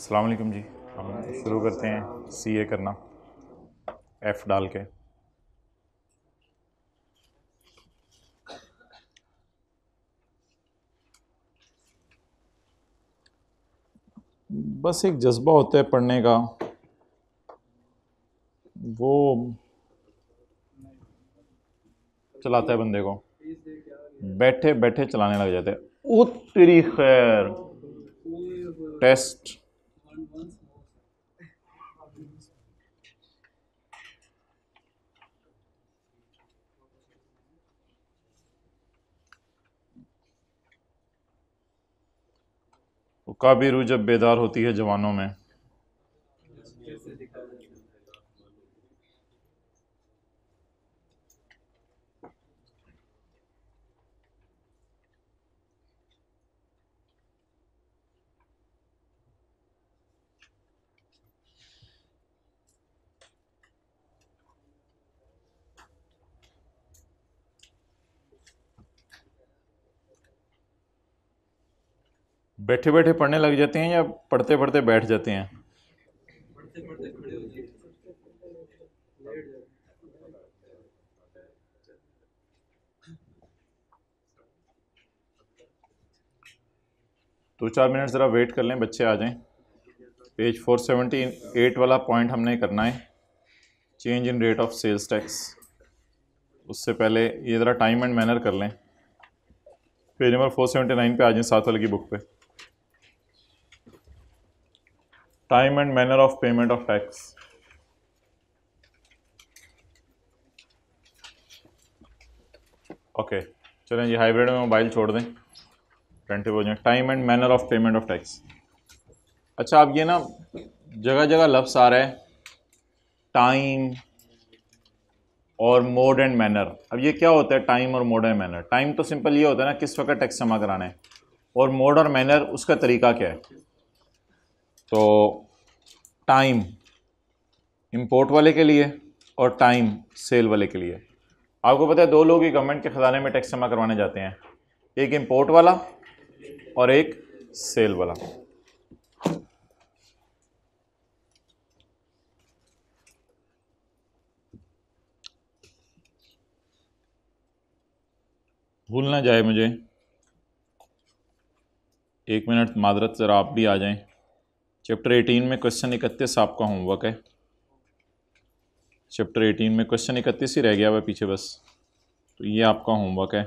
अस्सलाम वालेकुम जी। हम शुरू करते हैं सीए करना एफ़ डाल के। बस एक जज्बा होता है पढ़ने का, वो चलाता है बंदे को, बैठे बैठे चलाने लग जाते हैं। ओ तेरी खैर, टेस्ट काबी रूह जब बेदार होती है जवानों में। बैठे बैठे पढ़ने लग जाते हैं या पढ़ते पढ़ते बैठ जाते हैं? दो चार मिनट ज़रा वेट कर लें, बच्चे आ जाएं। पेज 478 वाला पॉइंट हमने करना है, change in rate of sales tax. उससे पहले ये ज़रा टाइम एंड मैनर कर लें। पेज नंबर 479 पे आ जाएं, साथ वाले की बुक पे। Time and manner of payment of tax. Okay, चलें जी, हाइब्रिड में मोबाइल छोड़ दें, अटेंटिव हो जाएं। Time and manner of payment of tax. अच्छा, अब ये ना जगह जगह लफ्ज़ आ रहा है, टाइम और मोड एंड मैनर। अब ये क्या होता है टाइम और मोड एंड मैनर? टाइम तो सिंपल ये होता है ना किस वक्त टैक्स जमा कराना है, और मोड और मैनर उसका तरीका क्या है। तो टाइम इंपोर्ट वाले के लिए और टाइम सेल वाले के लिए। आपको पता है दो लोग ही गवर्नमेंट के ख़जाने में टैक्स जमा करवाने जाते हैं, एक इंपोर्ट वाला और एक सेल वाला। भूल ना जाए मुझे, एक मिनट मादरत, ज़रा आप भी आ जाएं। चैप्टर 18 में क्वेश्चन 31 आपका होमवर्क है। चैप्टर 18 में क्वेश्चन 31 ही रह गया हुआ पीछे बस, तो ये आपका होमवर्क है।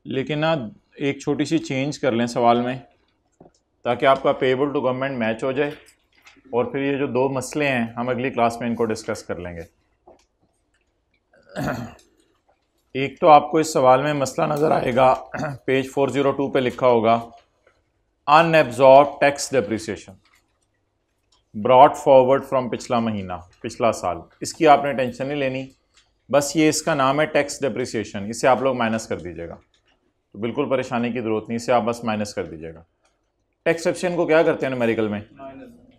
लेकिन ना एक छोटी सी चेंज कर लें सवाल में, ताकि आपका पेएबल टू गवर्नमेंट मैच हो जाए, और फिर ये जो दो मसले हैं हम अगली क्लास में इनको डिस्कस कर लेंगे। एक तो आपको इस सवाल में मसला नज़र आएगा, पेज 402 पे लिखा होगा, unabsorbed tax depreciation brought forward from पिछला महीना, पिछला साल। इसकी आपने टेंशन नहीं लेनी, बस ये इसका नाम है टैक्स डेप्रिसिएशन, इसे आप लोग माइनस कर दीजिएगा, तो बिल्कुल परेशानी की ज़रूरत नहीं, इसे आप बस माइनस कर दीजिएगा। टैक्स डेप्रिसिएशन को क्या करते हैं न्यूमेरिकल में?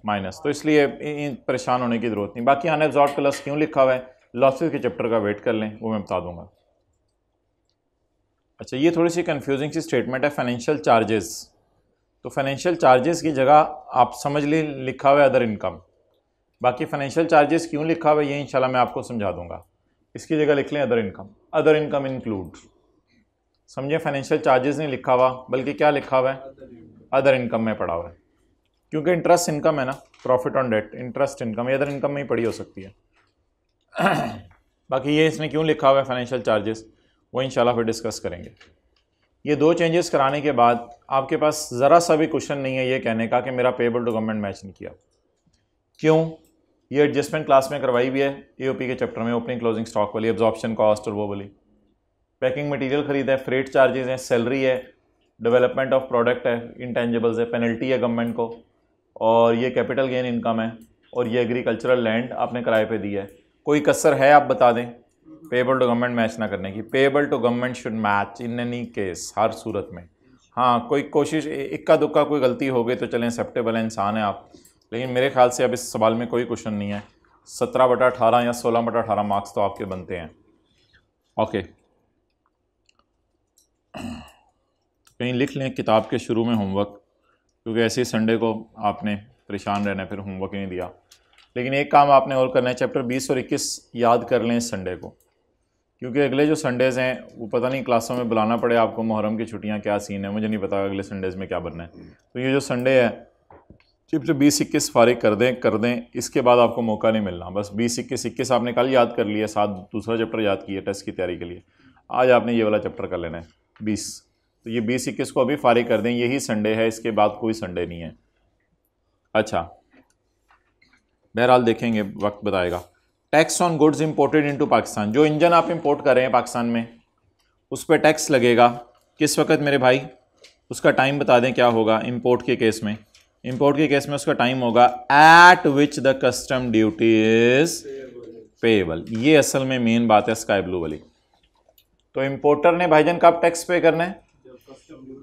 माइनस। तो इसलिए परेशान होने की ज़रूरत नहीं। बाकी अनएब्जॉर्ब का लफ्ज़ क्यों लिखा हुआ है, लॉसेस के चैप्टर का वेट कर लें, वो मैं बता दूंगा। अच्छा, ये थोड़ी सी कंफ्यूजिंग सी स्टेटमेंट है, फाइनेंशियल चार्जेस। तो फाइनेंशियल चार्जेस की जगह आप समझ ली लिखा हुआ है अदर इनकम। बाकी फाइनेंशियल चार्जेस क्यों लिखा हुआ है ये इंशाल्लाह मैं आपको समझा दूंगा। इसकी जगह लिख लें other income. Other income include, समझे, फाइनेंशियल चार्जेस नहीं लिखा हुआ, बल्कि क्या लिखा हुआ है, अदर इनकम में पड़ा हुआ है, क्योंकि इंटरेस्ट इनकम है ना, profit on debt, interest income ये अदर इनकम में ही पड़ी हो सकती है। बाकी ये इसने क्यों लिखा हुआ है फाइनेंशियल चार्जेस, वो इंशाल्लाह फिर डिस्कस करेंगे। ये दो चेंजेस कराने के बाद आपके पास ज़रा सा भी क्वेश्चन नहीं है ये कहने का कि मेरा पेएबल टू गवर्नमेंट मैच नहीं किया। क्यों? ये एडजस्टमेंट क्लास में करवाई भी है एओपी के चैप्टर में, ओपनिंग क्लोजिंग स्टॉक वाली, एब्जॉर्प्शन कॉस्ट और वो वाली। पैकिंग मटेरियल खरीदा है, फ्रेट चार्जेस हैं, सैलरी है, डेवलपमेंट ऑफ प्रोडक्ट है, इंटेंजिबल्स है, पेनल्टी है गवर्नमेंट को, और ये कैपिटल गेन इनकम है, और ये एग्रीकल्चरल लैंड आपने किराए पे दी है। कोई कसर है आप बता दें पेएबल टू गवर्नमेंट मैच ना करने की? Payable to government should match in any case, हर सूरत में। हाँ, कोई कोशिश इक्का दुक्का कोई गलती हो गई तो चलें, एक्सेप्टेबल है, इंसान है आप, लेकिन मेरे ख्याल से अब इस सवाल में कोई क्वेश्चन नहीं है। 17/18 या 16/18 मार्क्स तो आपके बनते हैं। ओके, कहीं लिख लें किताब के शुरू में होमवर्क, क्योंकि ऐसे ही संडे को आपने परेशान रहना है, फिर होमवर्क ही नहीं दिया। लेकिन एक काम आपने और करना है, चैप्टर 20 और 21 याद कर लें इस संडे को, क्योंकि अगले जो संडेज़ हैं वो पता नहीं क्लासों में बुलाना पड़े आपको, मुहर्रम की छुट्टियां क्या सीन है, मुझे नहीं पता अगले संडेज़ में क्या बनना है। तो ये जो संडे है चैप्टर 20-21 फारिग कर दें, इसके बाद आपको मौका नहीं मिलना। बस 20-21 आपने कल याद कर लिया, साथ दूसरा चैप्टर याद किया टेस्ट की तैयारी के लिए, आज आपने ये वाला चैप्टर कर लेना है 20। तो ये 20-21 को अभी फारिग कर दें, यही संडे है, इसके बाद कोई संडे नहीं है। अच्छा, बहरहाल देखेंगे, वक्त बताएगा। Tax on goods imported into Pakistan, जो इंजन आप इंपोर्ट कर रहे हैं पाकिस्तान में उस पर टैक्स लगेगा किस वक्त मेरे भाई, उसका टाइम बता दें क्या होगा। इंपोर्ट के केस में, इंपोर्ट के केस में उसका टाइम होगा eight which the custom duty is payable. ये असल में मेन बात है स्काई ब्लू वाली। तो इंपोर्टर ने भाईजान कब टैक्स पे करना है,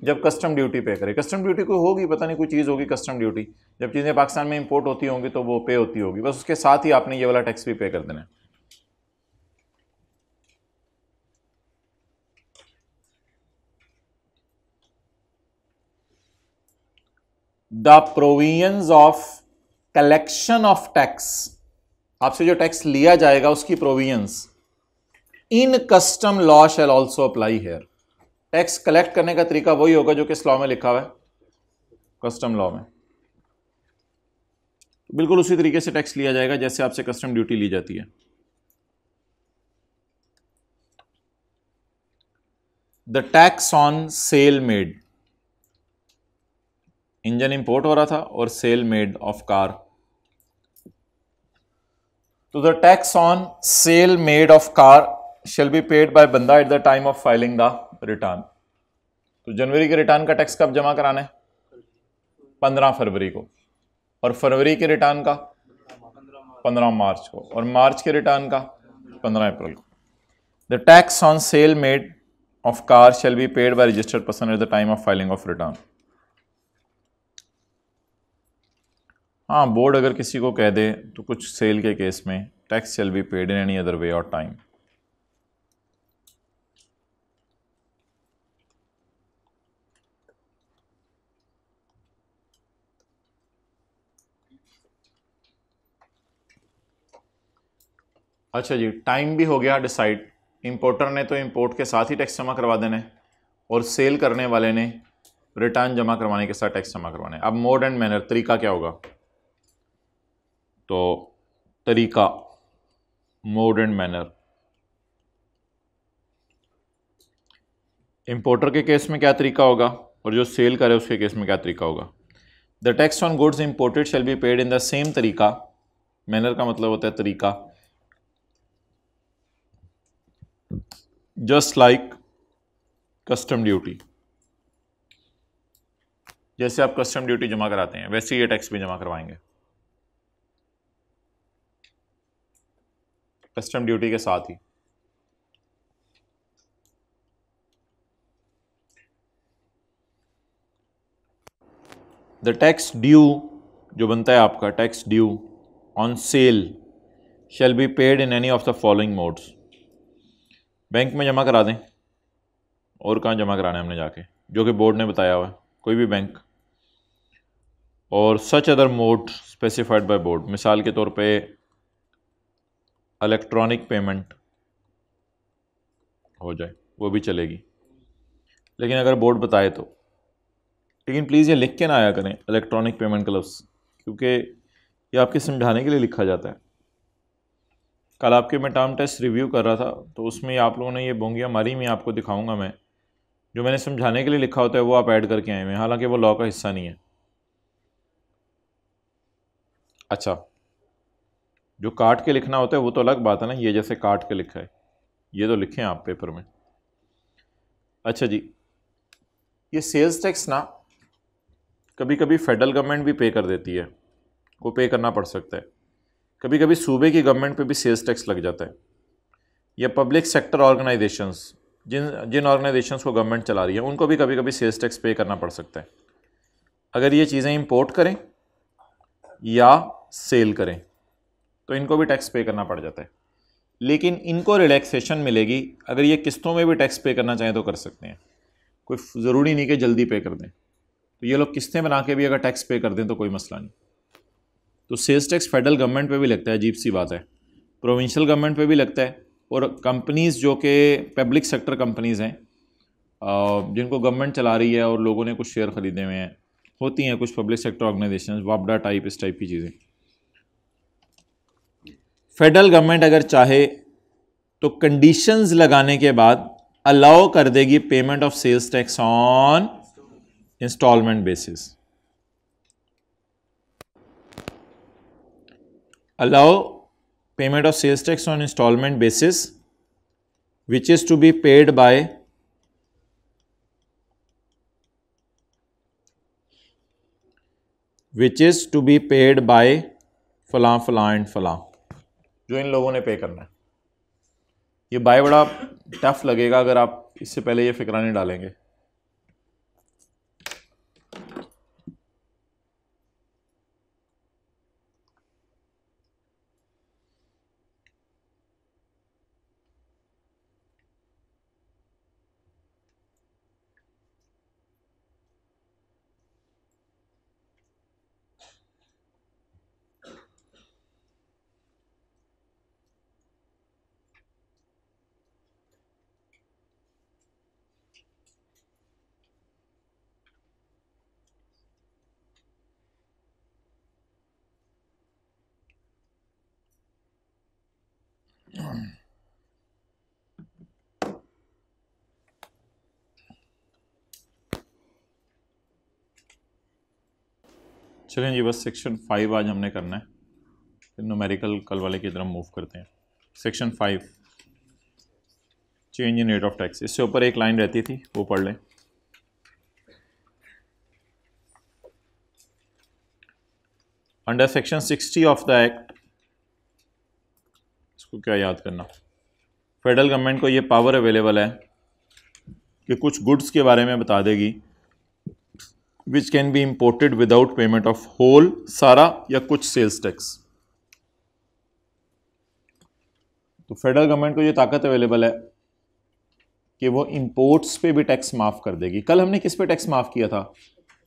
जब कस्टम ड्यूटी पे करे। कस्टम ड्यूटी कोई होगी, पता नहीं कोई चीज़ होगी कस्टम ड्यूटी, जब चीज़ें पाकिस्तान में इंपोर्ट होती होंगी तो वो पे होती होगी, बस उसके साथ ही आपने ये वाला टैक्स भी पे कर देना है। The provisions of collection of tax, आपसे जो टैक्स लिया जाएगा उसकी प्रोविजंस इन custom law shall also apply hair. Tax collect करने का तरीका वही होगा जो किस लॉ में लिखा हुआ है, कस्टम लॉ में। बिल्कुल उसी तरीके से टैक्स लिया जाएगा जैसे आपसे कस्टम ड्यूटी ली जाती है। The tax on sale made, engine import हो रहा था और सेल मेड ऑफ कार, तो the tax on sale made of car shall be paid by बंदा at the time of filing the return. तो जनवरी के रिटर्न का टैक्स कब जमा कराना है, 15 फरवरी को, और फरवरी के रिटर्न का 15 मार्च को, और मार्च के रिटर्न का 15 अप्रैल को। The tax on sale made of car shall be paid by registered person at the time of filing of return. हाँ, बोर्ड अगर किसी को कह दे तो कुछ सेल के केस में tax shall be paid in any other way और टाइम। अच्छा जी, टाइम भी हो गया डिसाइड। इंपोर्टर ने तो इंपोर्ट के साथ ही टैक्स जमा करवा देना है और सेल करने वाले ने रिटर्न जमा करवाने के साथ टैक्स जमा करवाना है। अब मोड एंड मैनर, तरीका क्या होगा, तो तरीका मोड एंड मैनर, इंपोर्टर के केस में क्या तरीका होगा और जो सेल करे उसके केस में क्या तरीका होगा। The tax on goods imported shall be paid in the same तरीका, मैनर का मतलब होता है तरीका, जस्ट लाइक कस्टम ड्यूटी। जैसे आप कस्टम ड्यूटी जमा कराते हैं वैसे ये टैक्स भी जमा करवाएंगे कस्टम ड्यूटी के साथ ही। द टैक्स ड्यू जो बनता है आपका, tax due on sale shall be paid in any of the following modes. Bank में जमा करा दें, और कहाँ जमा कराना है हमने जाके, जो कि बोर्ड ने बताया हुआ है, कोई भी बैंक, और such other mode specified by board. मिसाल के तौर पे इलेक्ट्रॉनिक पेमेंट हो जाए वो भी चलेगी, लेकिन अगर बोर्ड बताए तो। लेकिन प्लीज़ ये लिख के ना आया करें इलेक्ट्रॉनिक पेमेंट का लफ्ज़, क्योंकि ये आपके समझाने के लिए लिखा जाता है। कल आपके मैं टर्म टेस्ट रिव्यू कर रहा था तो उसमें आप लोगों ने ये बोंगिया मारी, मैं आपको दिखाऊंगा। मैं जो मैंने समझाने के लिए लिखा होता है वो आप ऐड करके आए हुए हैं, हालांकि वो लॉ का हिस्सा नहीं है। अच्छा, जो काट के लिखना होता है वो तो अलग बात है ना, ये जैसे काट के लिखा है ये तो लिखें आप पेपर में। अच्छा जी, ये सेल्स टैक्स ना कभी कभी फेडरल गवर्नमेंट भी पे कर देती है, वो पे करना पड़ सकता है। कभी कभी सूबे की गवर्नमेंट पे भी सेल्स टैक्स लग जाता है, या पब्लिक सेक्टर ऑर्गेनाइजेशंस जिन ऑर्गेनाइजेशंस को गवर्नमेंट चला रही है उनको भी कभी कभी सेल्स टैक्स पे करना पड़ सकता है, अगर ये चीज़ें इंपोर्ट करें या सेल करें तो इनको भी टैक्स पे करना पड़ जाता है। लेकिन इनको रिलैक्सेशन मिलेगी, अगर ये किस्तों में भी टैक्स पे करना चाहें तो कर सकते हैं। कोई ज़रूरी नहीं कि जल्दी पे कर दें, तो ये लोग किस्तें बना के भी अगर टैक्स पे कर दें तो कोई मसला नहीं। तो सेल्स टैक्स फेडरल गवर्नमेंट पे भी लगता है, अजीब सी बात है, प्रोविंशियल गवर्नमेंट पे भी लगता है, और कंपनीज़ जो कि पब्लिक सेक्टर कंपनीज़ हैं जिनको गवर्नमेंट चला रही है और लोगों ने कुछ शेयर ख़रीदे हुए हैं, होती हैं कुछ पब्लिक सेक्टर ऑर्गेनाइजेशन, वापडा टाइप, इस टाइप की चीज़ें। फेडरल गवर्नमेंट अगर चाहे तो कंडीशंस लगाने के बाद अलाउ कर देगी payment of sales tax on instalment basis. Allow payment of sales tax on instalment basis which is to be paid by फलां फलां एंड फलां, जो इन लोगों ने पे करना है। ये बाय बड़ा टफ लगेगा अगर आप इससे पहले ये फिक्रा नहीं डालेंगे। चलें जी, बस सेक्शन 5 आज हमने करना है, फिर न्यूमेरिकल कल वाले की तरफ मूव करते हैं। Section 5 change in rate of tax, इससे ऊपर एक लाइन रहती थी वो पढ़ लें। Under section 60 of the act, इसको क्या याद करना, फेडरल गवर्नमेंट को ये पावर अवेलेबल है कि कुछ गुड्स के बारे में बता देगी which can be imported without payment of whole, सारा या कुछ सेल्स टैक्स। तो फेडरल गवर्नमेंट को ये ताकत अवेलेबल है कि वो इंपोर्ट्स पे भी टैक्स माफ़ कर देगी। कल हमने किस पे टैक्स माफ़ किया था?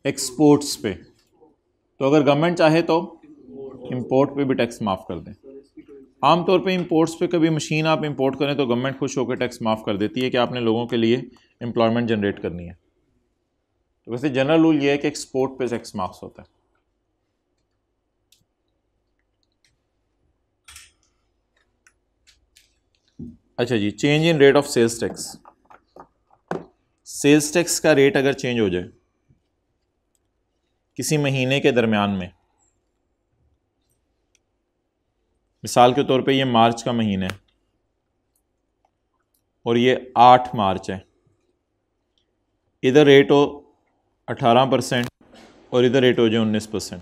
एक्सपोर्ट्स पे। तो अगर गवर्नमेंट चाहे तो इंपोर्ट पे भी टैक्स माफ़ कर दें। आमतौर पे इंपोर्ट्स पे कभी मशीन आप इंपोर्ट करें तो गवर्नमेंट खुश होकर टैक्स माफ़ कर देती है कि आपने लोगों के लिए एम्प्लॉयमेंट जनरेट करनी है। तो वैसे जनरल रूल ये है कि एक्सपोर्ट पे टैक्स माफ़ होता है। अच्छा जी, change in rate of sales tax. Sales tax का रेट अगर चेंज हो जाए किसी महीने के दरमियान में, मिसाल के तौर पे ये मार्च का महीना है और ये 8 मार्च है, इधर रेट हो 18% और इधर रेट हो जाए 19%,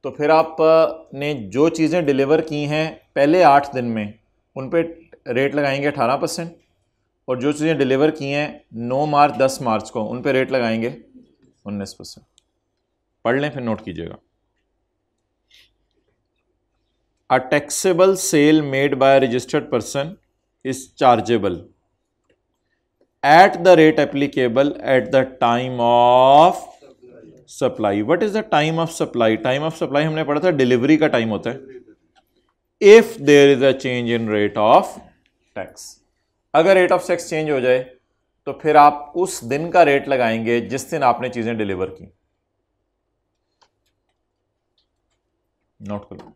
तो फिर आपने जो चीज़ें डिलीवर की हैं पहले 8 दिन में उन पे रेट लगाएंगे 18%, और जो चीज़ें डिलीवर की हैं 9 मार्च 10 मार्च को उन पे रेट लगाएंगे 19%। पढ़ लें फिर नोट कीजिएगा। A taxable sale made by a registered person is chargeable at the rate applicable at the time of supply. What is the time of supply? Time of supply हमने पढ़ा था डिलीवरी का time होता है। If there is a change in rate of tax, अगर rate of tax change हो जाए तो फिर आप उस दिन का रेट लगाएंगे जिस दिन आपने चीजें डिलीवर की। नोट करो।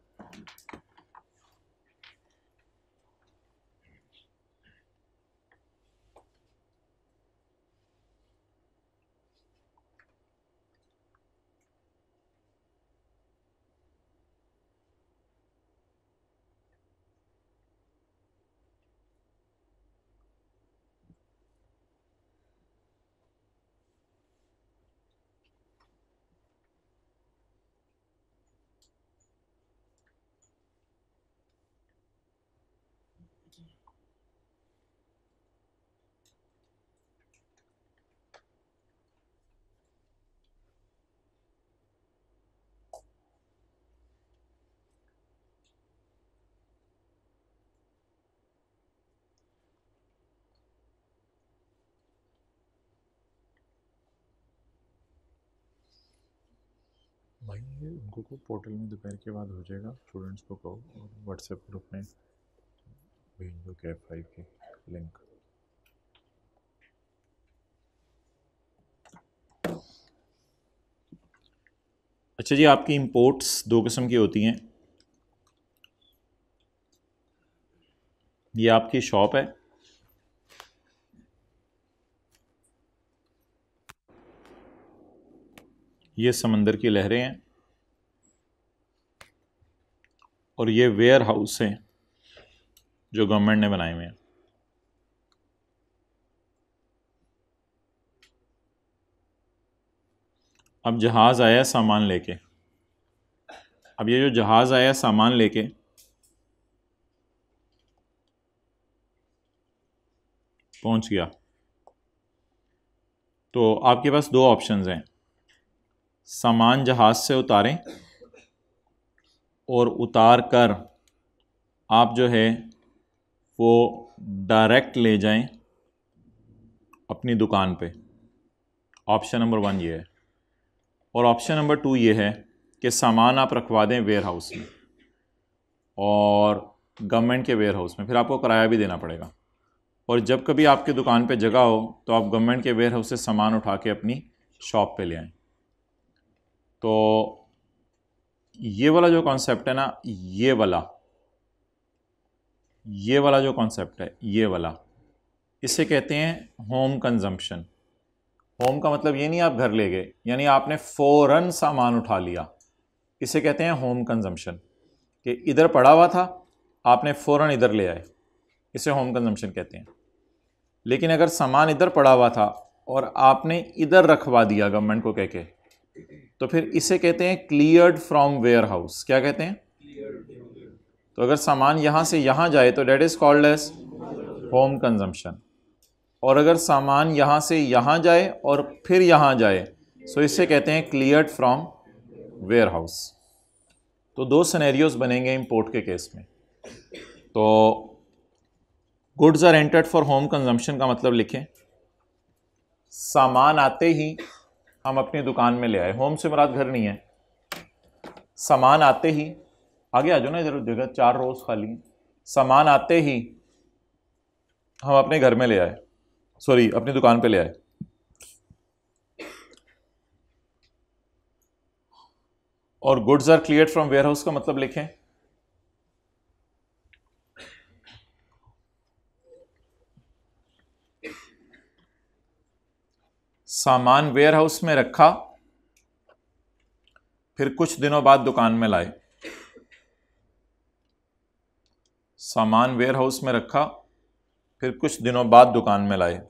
भाई ये उनको को पोर्टल में दोपहर के बाद हो जाएगा, स्टूडेंट्स को कहो और व्हाट्सएप ग्रुप में भेज दो कैफ 5 की लिंक। अच्छा जी, आपकी इंपोर्ट्स दो किस्म की होती हैं। ये आपकी शॉप है, ये समंदर की लहरें हैं, और ये वेयर हाउस हैं जो गवर्नमेंट ने बनाए हुए हैं। अब जहाज़ आया सामान लेके, अब ये जो जहाज़ आया सामान लेके पहुंच गया, तो आपके पास दो ऑप्शंस हैं। सामान जहाज़ से उतारें और उतार कर आप जो है वो डायरेक्ट ले जाएं अपनी दुकान पे। ऑप्शन नंबर 1 ये है। और ऑप्शन नंबर 2 ये है कि सामान आप रखवा दें वेयर हाउस में, और गवर्नमेंट के वेयर हाउस में, फिर आपको किराया भी देना पड़ेगा। और जब कभी आपकी दुकान पे जगह हो तो आप गवर्नमेंट के वेयर हाउस से सामान उठा के अपनी शॉप पे ले आएँ। तो ये वाला जो कॉन्सेप्ट है ना, ये वाला जो कॉन्सेप्ट है, ये वाला, इसे कहते हैं होम कंजम्पशन। होम का मतलब ये नहीं आप घर ले गए, यानी आपने फ़ौरन सामान उठा लिया, इसे कहते हैं होम कंजम्पशन। कि इधर पड़ा हुआ था, आपने फ़ौरन इधर ले आए, इसे होम कंजम्पशन कहते हैं। लेकिन अगर सामान इधर पड़ा हुआ था और आपने इधर रखवा दिया गवर्नमेंट को कह के, तो फिर इसे कहते हैं क्लियर्ड फ्रॉम वेयर हाउस। क्या कहते हैं? तो अगर सामान यहाँ से यहाँ जाए तो that is called age home consumption. और अगर सामान यहाँ से यहाँ जाए और फिर यहाँ जाए, सो इसे कहते हैं क्लियर्ड फ्रॉम वेयर हाउस। तो दो सिनेरियोज बनेंगे इंपोर्ट के केस में। तो goods are entered for home consumption का मतलब लिखें, सामान आते ही हम अपनी दुकान में ले आए। होम से मुराद घर नहीं है। सामान आते ही, आगे आ जाओ ना, इधर जगह 4 रोज खाली हैं। सामान आते ही हम अपने घर में ले आए, सॉरी अपनी दुकान पे ले आए। और goods are cleared from warehouse का मतलब लिखें, सामान वेयर हाउस में रखा, फिर कुछ दिनों बाद दुकान में लाए। सामान वेयर हाउस में रखा, फिर कुछ दिनों बाद दुकान में लाए।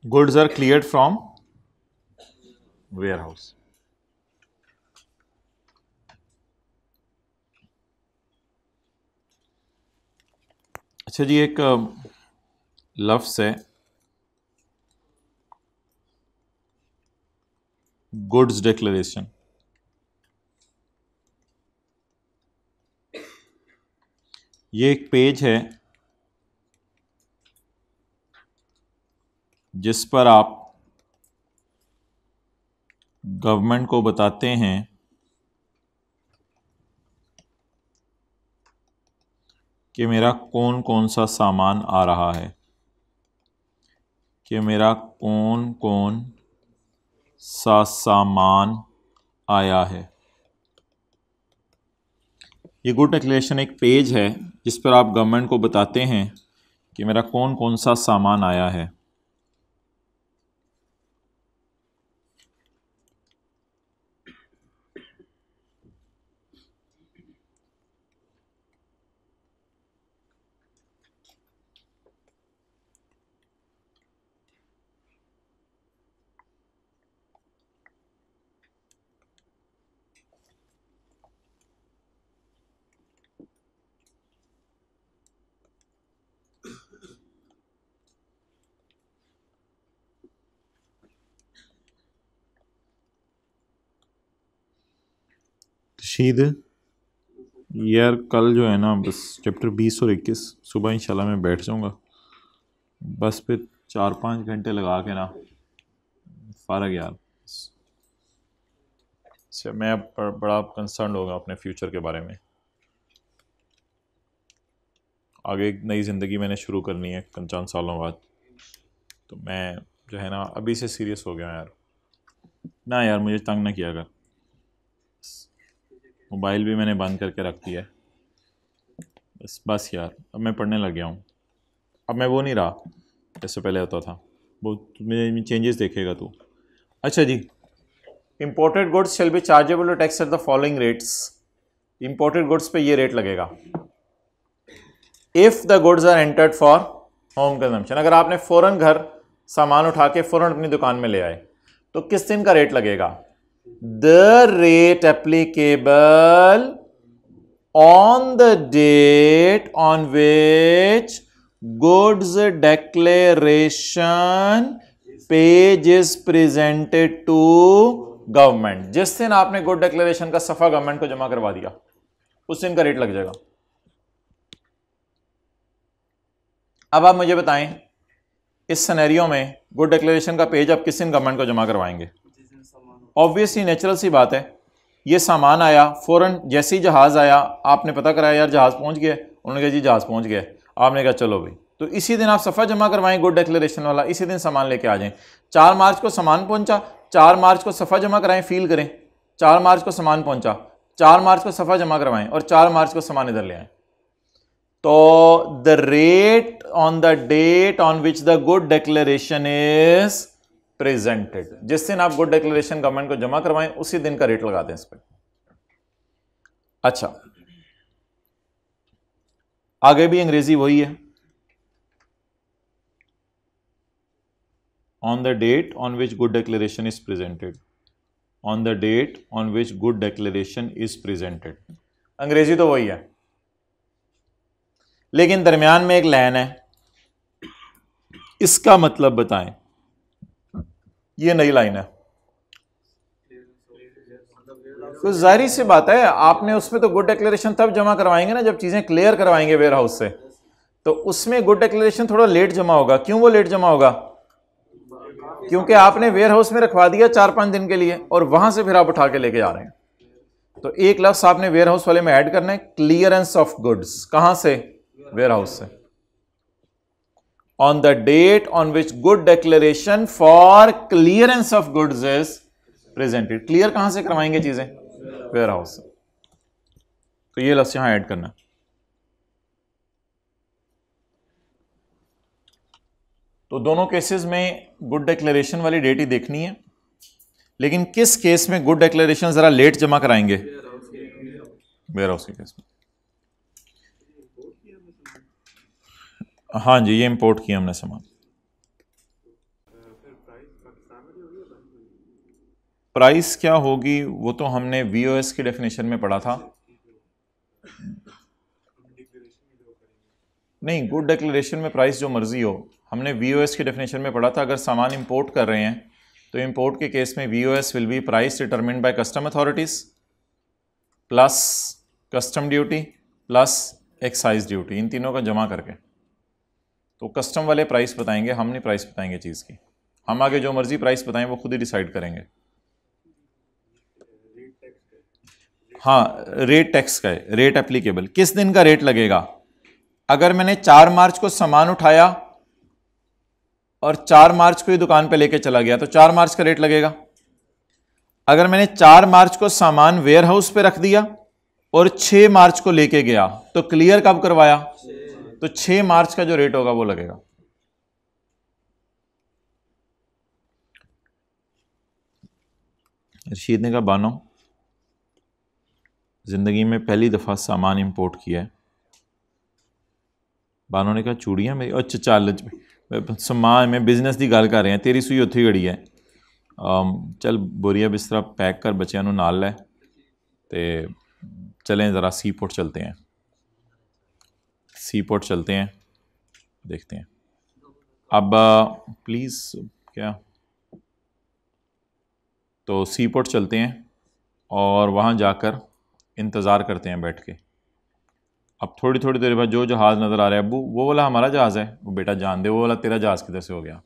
Goods are cleared from warehouse. अच्छा जी, एक लफ्ज़ है गुड्स डिक्लेरेशन। ये एक पेज है जिस पर आप गवर्नमेंट को बताते हैं कि मेरा कौन कौन सा सामान आ रहा है, कि मेरा कौन कौन सा सामान आया है। ये गुड डिक्लेरेशन एक पेज है जिस पर आप गवर्नमेंट को बताते हैं कि मेरा कौन कौन सा सामान आया है। रशीद यार कल जो है ना बस चैप्टर 20 और 21 सुबह इंशाल्लाह मैं बैठ जाऊँगा, बस फिर 4-5 घंटे लगा के ना फारग यार। अच्छा मैं अब बड़ा कंसर्न होगा अपने फ्यूचर के बारे में। आगे एक नई ज़िंदगी मैंने शुरू करनी है चंद सालों बाद, तो मैं जो है ना अभी से सीरियस हो गया यार। ना यार मुझे तंग ना किया कर, मोबाइल भी मैंने बंद करके रख दिया है। बस यार अब मैं पढ़ने लग गया हूँ, अब मैं वो नहीं रहा जैसे पहले होता था, वो मेरे चेंजेस देखेगा तू। अच्छा जी, imported goods shall be chargeable to tax at the following rates. Imported goods पे ये रेट लगेगा if the goods are entered for home consumption. अगर आपने फ़ौरन घर सामान उठा के फ़ौरन अपनी दुकान में ले आए तो किस दिन का रेट लगेगा? The rate applicable on the date on which goods declaration page is presented to government. जिस दिन आपने गुड डिक्लेरेशन का सफा गवर्नमेंट को जमा करवा दिया उस दिन का रेट लग जाएगा। अब आप मुझे बताएं इस सिनेरियो में गुड डिक्लेरेशन का पेज आप किस दिन गवर्नमेंट को जमा करवाएंगे? ऑब्वियसली नेचुरल सी बात है, ये सामान आया फौरन जैसे ही जहाज आया आपने पता कराया यार जहाज पहुंच गया, उन्होंने कहा जी जहाज पहुंच गया, आपने कहा चलो भाई, तो इसी दिन आप सफ़ा जमा करवाएं गुड डिक्लेरेशन वाला, इसी दिन सामान लेके आ जाएं। 4 मार्च को सामान पहुंचा, 4 मार्च को सफ़ा जमा कराएं, फील करें 4 मार्च को सामान पहुंचा, 4 मार्च को सफ़ा जमा करवाएं और 4 मार्च को सामान इधर ले आए। तो the rate on the date on which the good declaration is presented, जिस दिन आप गुड डिक्लेरेशन गवर्नमेंट को जमा करवाएं उसी दिन का रेट लगाते हैं इस पर। अच्छा आगे भी अंग्रेजी वही है, on the date on which good declaration is presented, on the date on which good declaration is presented, अंग्रेजी तो वही है लेकिन दरमियान में एक लाइन है, इसका मतलब बताएं। ये नई लाइन है, तो जाहिर सी बात है आपने उसमें तो गुड डिक्लेरेशन तब जमा करवाएंगे ना जब चीजें क्लियर करवाएंगे वेयर हाउस से, तो उसमें गुड डिक्लेरेशन थोड़ा लेट जमा होगा। क्यों वो लेट जमा होगा? क्योंकि आपने वेयर हाउस में रखवा दिया 4-5 दिन के लिए और वहां से फिर आप उठा के लेके जा रहे हैं। तो एक लफ्ज आपने वेयर हाउस वाले में ऐड करना है, क्लियरेंस ऑफ गुड्स। कहां से? वेयर हाउस से। On the date on which good declaration for clearance of goods is presented. Clear कहां से करवाएंगे चीजें? वेयर हाउस से। तो ये लफ्ज यहां ऐड करना। तो दोनों केसेस में गुड डिक्लेरेशन वाली डेट ही देखनी है, लेकिन किस केस में गुड डिक्लेरेशन जरा लेट जमा कराएंगे? वेयर हाउस के केस में। हाँ जी, ये इंपोर्ट किया हमने सामान। प्राइस क्या होगी वो तो हमने वीओएस की डेफिनेशन में पढ़ा था। नहीं, गुड डिक्लेरेशन में प्राइस जो मर्जी हो, हमने वीओएस की डेफिनेशन में पढ़ा था। अगर सामान इंपोर्ट कर रहे हैं तो इंपोर्ट के केस में VOS will be price determined by custom authorities plus custom duty plus excise duty, इन तीनों का जमा करके। तो कस्टम वाले प्राइस बताएंगे, हम नहीं प्राइस बताएंगे चीज़ की। हम आगे जो मर्जी प्राइस बताएं वो खुद ही डिसाइड करेंगे। हाँ, रेट टैक्स का है, रेट एप्लीकेबल। किस दिन का रेट लगेगा? अगर मैंने 4 मार्च को सामान उठाया और 4 मार्च को ही दुकान पे लेके चला गया तो 4 मार्च का रेट लगेगा। अगर मैंने 4 मार्च को सामान वेयर हाउस पे रख दिया और 6 मार्च को लेके गया तो क्लियर कब करवाया? तो 6 मार्च का जो रेट होगा वो लगेगा। रशीद ने कहा बानो जिंदगी में पहली दफा सामान इंपोर्ट किया है। बानो ने कहा चूड़ियां मेरी? अच्छा चल समान में बिजनेस की गल कर रहे हैं, तेरी सूई उत्थे घड़ी है। चल बोरिया बिस्तरा पैक कर, बच्चों को नाल लै ते चलें ज़रा सी पोर्ट चलते हैं। सी पोर्ट चलते हैं, देखते हैं। अब प्लीज़ क्या, तो सी पोर्ट चलते हैं और वहाँ जाकर इंतज़ार करते हैं बैठ के। अब थोड़ी थोड़ी देर बाद जो जहाज़ नज़र आ रहा है, अबू वो वाला हमारा जहाज़ है, वो बेटा जान दे वो वाला तेरा जहाज़ किधर से हो गया,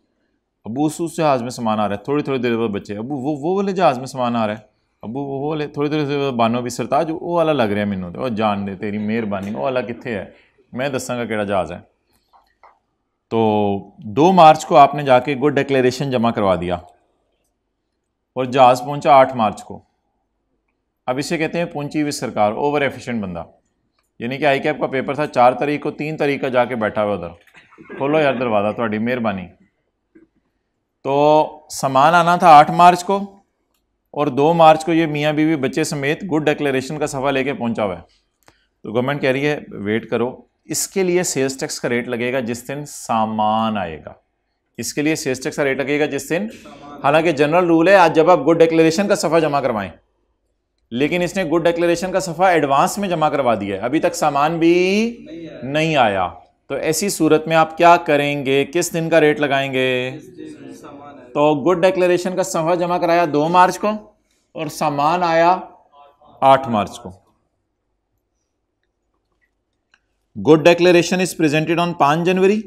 अबू उस जहाज़ में सामान आ रहा है। थोड़ी थोड़ी देर बाद बच्चे, अबू वो वाले जहाज़ में सामान आ रहा है, अबू वो वाले। थोड़ी देर से बानो भी सरताज वो वाला लग रहा है मैनू, और जान दे तेरी मेहरबानी वो वाला कित्थे है, मैं दसांगा केड़ा जहाज़ है। तो 2 मार्च को आपने जाके गुड डिक्लेरेशन जमा करवा दिया और जहाज़ पहुंचा 8 मार्च को। अब इसे कहते हैं पहुंची हुई सरकार, ओवर एफिशिएंट बंदा। यानी कि आई कैप का पेपर था 4 तारीख को, 3 तारीख का जाके बैठा हुआ उधर, खोलो यार दरवाज़ा, थोड़ी मेहरबानी। तो सामान आना था 8 मार्च को और 2 मार्च को ये मियाँ बीवी बच्चे समेत गुड डिक्लेरेशन का सफ़ा लेके पहुंचा हुआ है। तो गवर्नमेंट कह रही है वेट करो, इसके लिए सेल्स टैक्स का रेट लगेगा जिस दिन सामान आएगा, इसके लिए सेल्स टैक्स का रेट लगेगा जिस दिन, हालांकि जनरल रूल है आज जब आप गुड डिक्लेरेशन का सफ़ा जमा करवाएं, लेकिन इसने गुड डिक्लेरेशन का सफ़ा एडवांस में जमा करवा दिया है, अभी तक सामान भी नहीं आया। तो ऐसी सूरत में आप क्या करेंगे, किस दिन का रेट लगाएंगे? तो गुड डिक्लेरेशन का सफ़ा जमा कराया 2 मार्च को और सामान आया 8 मार्च को। Good declaration is presented on 5 जनवरी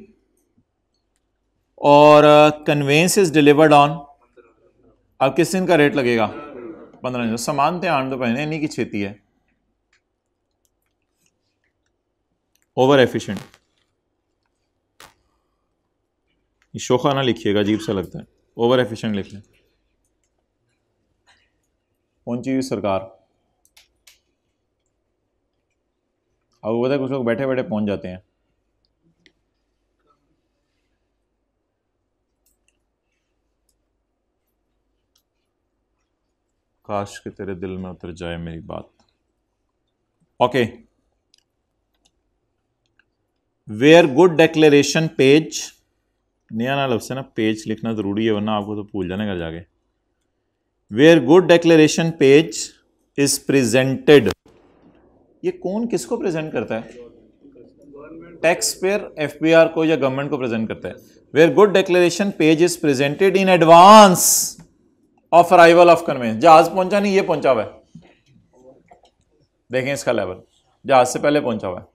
और कन्वेंस इज डिलीवर्ड ऑन, अब किस दिन का रेट लगेगा? 15 दिन। सामान थे आने दो पहले, इन्हीं की छेती है। ओवर एफिशिएंट, शोखा ना लिखिएगा, अजीब सा लगता है, ओवर एफिशिएंट लिख लें। पहुंची हुई सरकार, अब वो कुछ लोग बैठे बैठे पहुंच जाते हैं। काश कि तेरे दिल में उतर जाए मेरी बात। Okay, where good declaration page, नया ना लफ्ज़ है ना, पेज लिखना जरूरी है वरना आपको तो भूल जाने घर जाके। Where good declaration page is presented, ये कौन किसको प्रेजेंट करता है? टैक्स पेयर एफबीआर को या गवर्नमेंट को प्रेजेंट करता है। Where good declaration page is presented in advance of arrival of conveyance, जहाज पहुंचा नहीं, ये पहुंचा हुआ है, देखें इसका लेवल, जहाज से पहले पहुंचा हुआ है।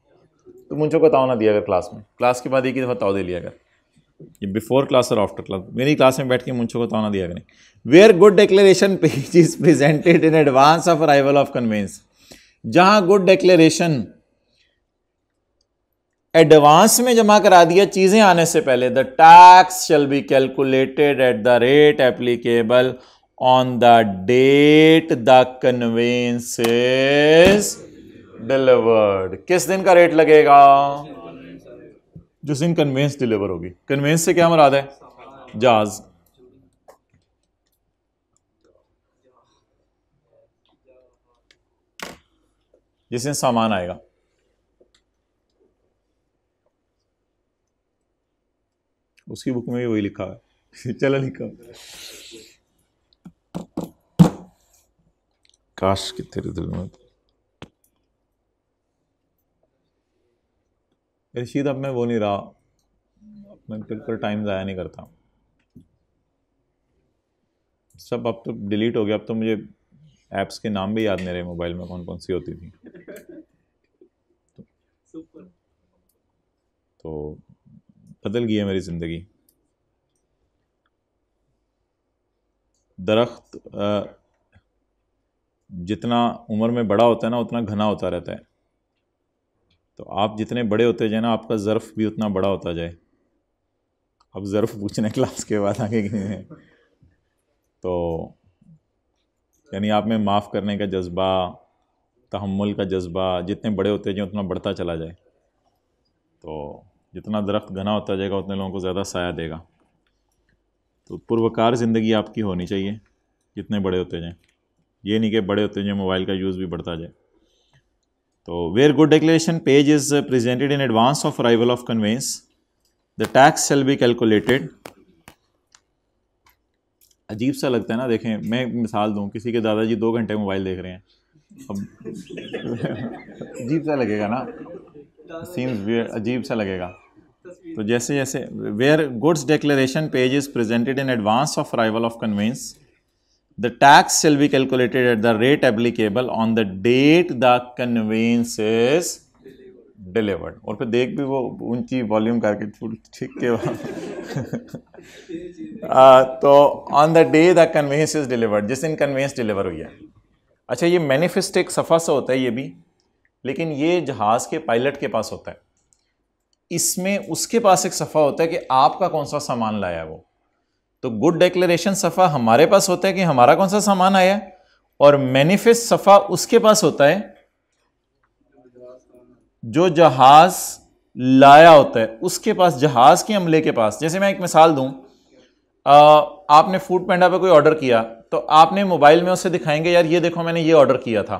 तो मुझे को ताव ना दिया अगर क्लास में, क्लास के बाद एक ही दफ़ा ताव दे लिया अगर, ये बिफोर क्लास और आफ्टर क्लास, मेरी क्लास में बैठ के मुझे को ताव ना दिया करें। Where good declaration page is presented in advance of arrival of conveyance, जहां गुड डिक्लेरेशन एडवांस में जमा करा दिया चीजें आने से पहले, the tax shall be calculated at the rate applicable on the date the conveyance is delivered. किस दिन का रेट लगेगा? जिस दिन कन्वेंस डिलीवर होगी। कन्वेंस से क्या मुराद है? जहाज। जिस दिन सामान आएगा। उसकी बुक में भी वही लिखा है चलो लिखा, काश कि तेरे दिल में। रशीद अब मैं वो नहीं रहा, मैं बिल्कुल टाइम ज़ाया नहीं करता, सब अब तो डिलीट हो गया। अब तो मुझे ऐप्स के नाम भी याद नहीं रहे मोबाइल में कौन कौन सी होती थी। तो बदल गई है मेरी ज़िंदगी। दरख्त जितना उम्र में बड़ा होता है ना उतना घना होता रहता है। तो आप जितने बड़े होते जाए ना आपका ज़र्फ़ भी उतना बड़ा होता जाए। अब ज़र्फ़ पूछने क्लास के बाद आगे तो यानी आप में माफ़ करने का जज्बा, तहम्मुल का जज्बा जितने बड़े होते जाए उतना बढ़ता चला जाए। तो जितना दरख्त घना होता जाएगा उतने लोगों को ज़्यादा साया देगा। तो पुरवकार ज़िंदगी आपकी होनी चाहिए जितने बड़े होते जाएँ, ये नहीं कि बड़े होते जाए मोबाइल का यूज़ भी बढ़ता जाए। तो where good declaration page is presented in advance of arrival of conveyance, the tax shall be calculated. अजीब सा लगता है ना, देखें मैं मिसाल दूं, किसी के दादाजी 2 घंटे मोबाइल देख रहे हैं, अब अजीब सा लगेगा ना, सीम्स अजीब सा लगेगा। तो जैसे जैसे where goods declaration page is presented in advance of arrival of conveyance, the tax shall be calculated at the rate applicable on the date the conveyance is delivered. और फिर देख भी वो ऊंची वॉल्यूम करके ठीक के तो on the day the conveyance is delivered, जिस दिन कन्वेंस डिलीवर हुई है। अच्छा, ये मैनिफेस्ट एक सफ़ा सा होता है ये भी, लेकिन ये जहाज़ के पायलट के पास होता है। इसमें उसके पास एक सफ़ा होता है कि आपका कौन सा सामान लाया है वो। तो गुड डिक्लेरेशन सफ़ा हमारे पास होता है कि हमारा कौन सा सामान आया है, और मैनिफेस्ट सफ़ा उसके पास होता है जो जहाज लाया होता है, उसके पास, जहाज के अमले के पास। जैसे मैं एक मिसाल दूं, आपने फूड पैंडा पे कोई ऑर्डर किया, तो आपने मोबाइल में उसे दिखाएंगे यार ये देखो मैंने ये ऑर्डर किया था,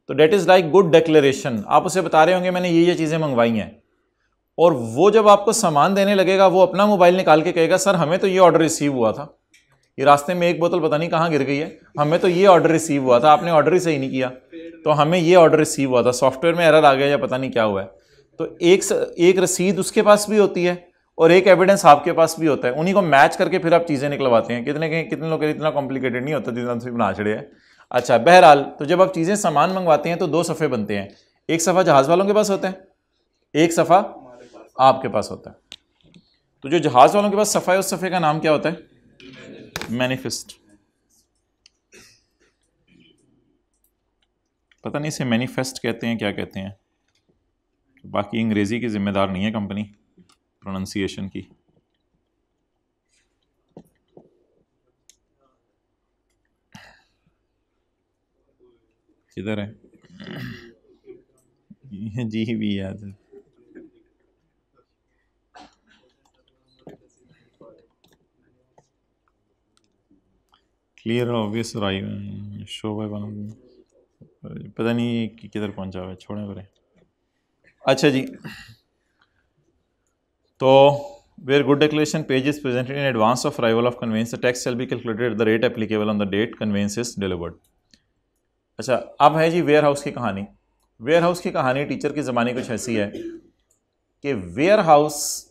तो that is like good declaration. आप उसे बता रहे होंगे मैंने ये चीजें मंगवाई हैं, और वो जब आपको सामान देने लगेगा वो अपना मोबाइल निकाल के कहेगा सर हमें तो ये ऑर्डर रिसीव हुआ था, ये रास्ते में एक बोतल पता नहीं कहाँ गिर गई है, हमें तो ये ऑर्डर रिसीव हुआ था, आपने ऑर्डर ही सही नहीं किया, तो हमें ये ऑर्डर रिसीव हुआ था, सॉफ्टवेयर में एरर आ गया या पता नहीं क्या हुआ है। तो एक रसीद उसके पास भी होती है और एक एविडेंस आपके पास भी होता है, उन्हीं को मैच करके फिर आप चीज़ें निकलवाते हैं। कितने लोग इतना कॉम्प्लिकेटेड नहीं होता जितना से बना छड़े है। अच्छा, बहरहाल तो जब आप चीज़ें सामान मंगवाते हैं तो दो सफ़े बनते हैं, एक सफ़ा जहाज़ वालों के पास होता है, एक सफ़ा आपके पास होता है। तो जो जहाज़ वालों के पास सफ़ा है उस सफ़े का नाम क्या होता है? मैनिफेस्ट। पता नहीं इसे मैनिफेस्ट कहते हैं क्या कहते हैं, बाकी अंग्रेजी की जिम्मेदार नहीं है कंपनी प्रोनाउंसिएशन की। किधर है? जी भी याद है। Clear obvious show by one, पता नहीं कि किधर पहुंचा हुआ है, छोड़े परे। अच्छा जी, तो where good declaration page is presented in advance of arrival of conveyance the tax shall be calculated at the rate applicable on the date conveyance is delivered. अच्छा, अब है जी वेयर हाउस की कहानी। वेयर हाउस की कहानी teacher के ज़माने कुछ ऐसी है कि वेयर हाउस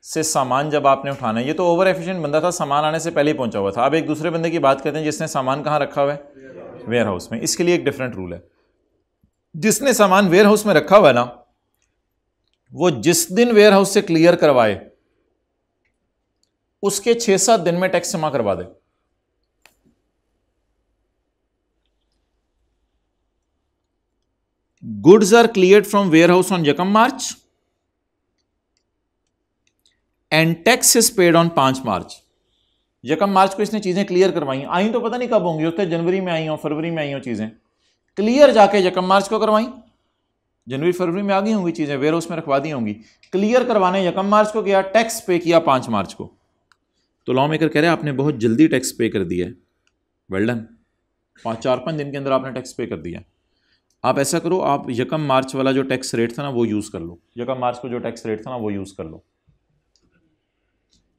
से सामान जब आपने उठाना है, ये तो ओवर एफिशिएंट बंदा था, सामान आने से पहले ही पहुंचा हुआ था। अब एक दूसरे बंदे की बात करते हैं जिसने सामान कहाँ रखा हुआ है? वेयर हाउस में। इसके लिए एक डिफरेंट रूल है, जिसने सामान वेयर हाउस में रखा हुआ है ना, वो जिस दिन वेयर हाउस से क्लियर करवाए उसके 6-7 दिन में टैक्स जमा करवा दे। Goods are cleared from warehouse on यकम March and tax is paid on 5 March. यकम मार्च को इसने चीजें क्लियर करवाई, आई तो पता नहीं कब होंगी, उससे जनवरी में आई हो, फरवरी में आई हो चीजें, क्लियर जाके यकम मार्च को करवाई, जनवरी फरवरी में आ गई होंगी चीजें, वेयर हाउस में रखवा दी होंगी। क्लियर करवाने यकम मार्च को गया, टैक्स पे किया 5 मार्च को। तो लॉ मेकर कह रहे हैं आपने बहुत जल्दी टैक्स पे कर दिया है, वेल डन, 4-5 दिन के अंदर आपने टैक्स पे कर दिया। आप ऐसा करो, आप यकम मार्च वाला जो टैक्स रेट था ना वो यूज कर लो, यकम मार्च को जो टैक्स रेट था ना वो यूज कर लो।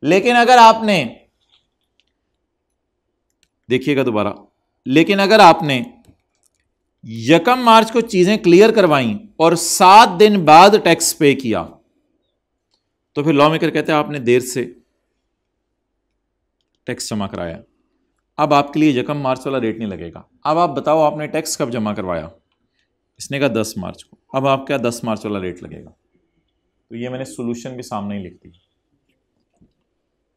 लेकिन अगर आपने, देखिएगा दोबारा, लेकिन अगर आपने यकम मार्च को चीजें क्लियर करवाई और 7 दिन बाद टैक्स पे किया, तो फिर लॉ मेकर कहते हैं आपने देर से टैक्स जमा कराया, अब आपके लिए यकम मार्च वाला रेट नहीं लगेगा। अब आप बताओ आपने टैक्स कब जमा करवाया? इसने कहा 10 मार्च को, अब आपका 10 मार्च वाला रेट लगेगा। तो ये मैंने सोल्यूशन भी सामने ही लिख दी।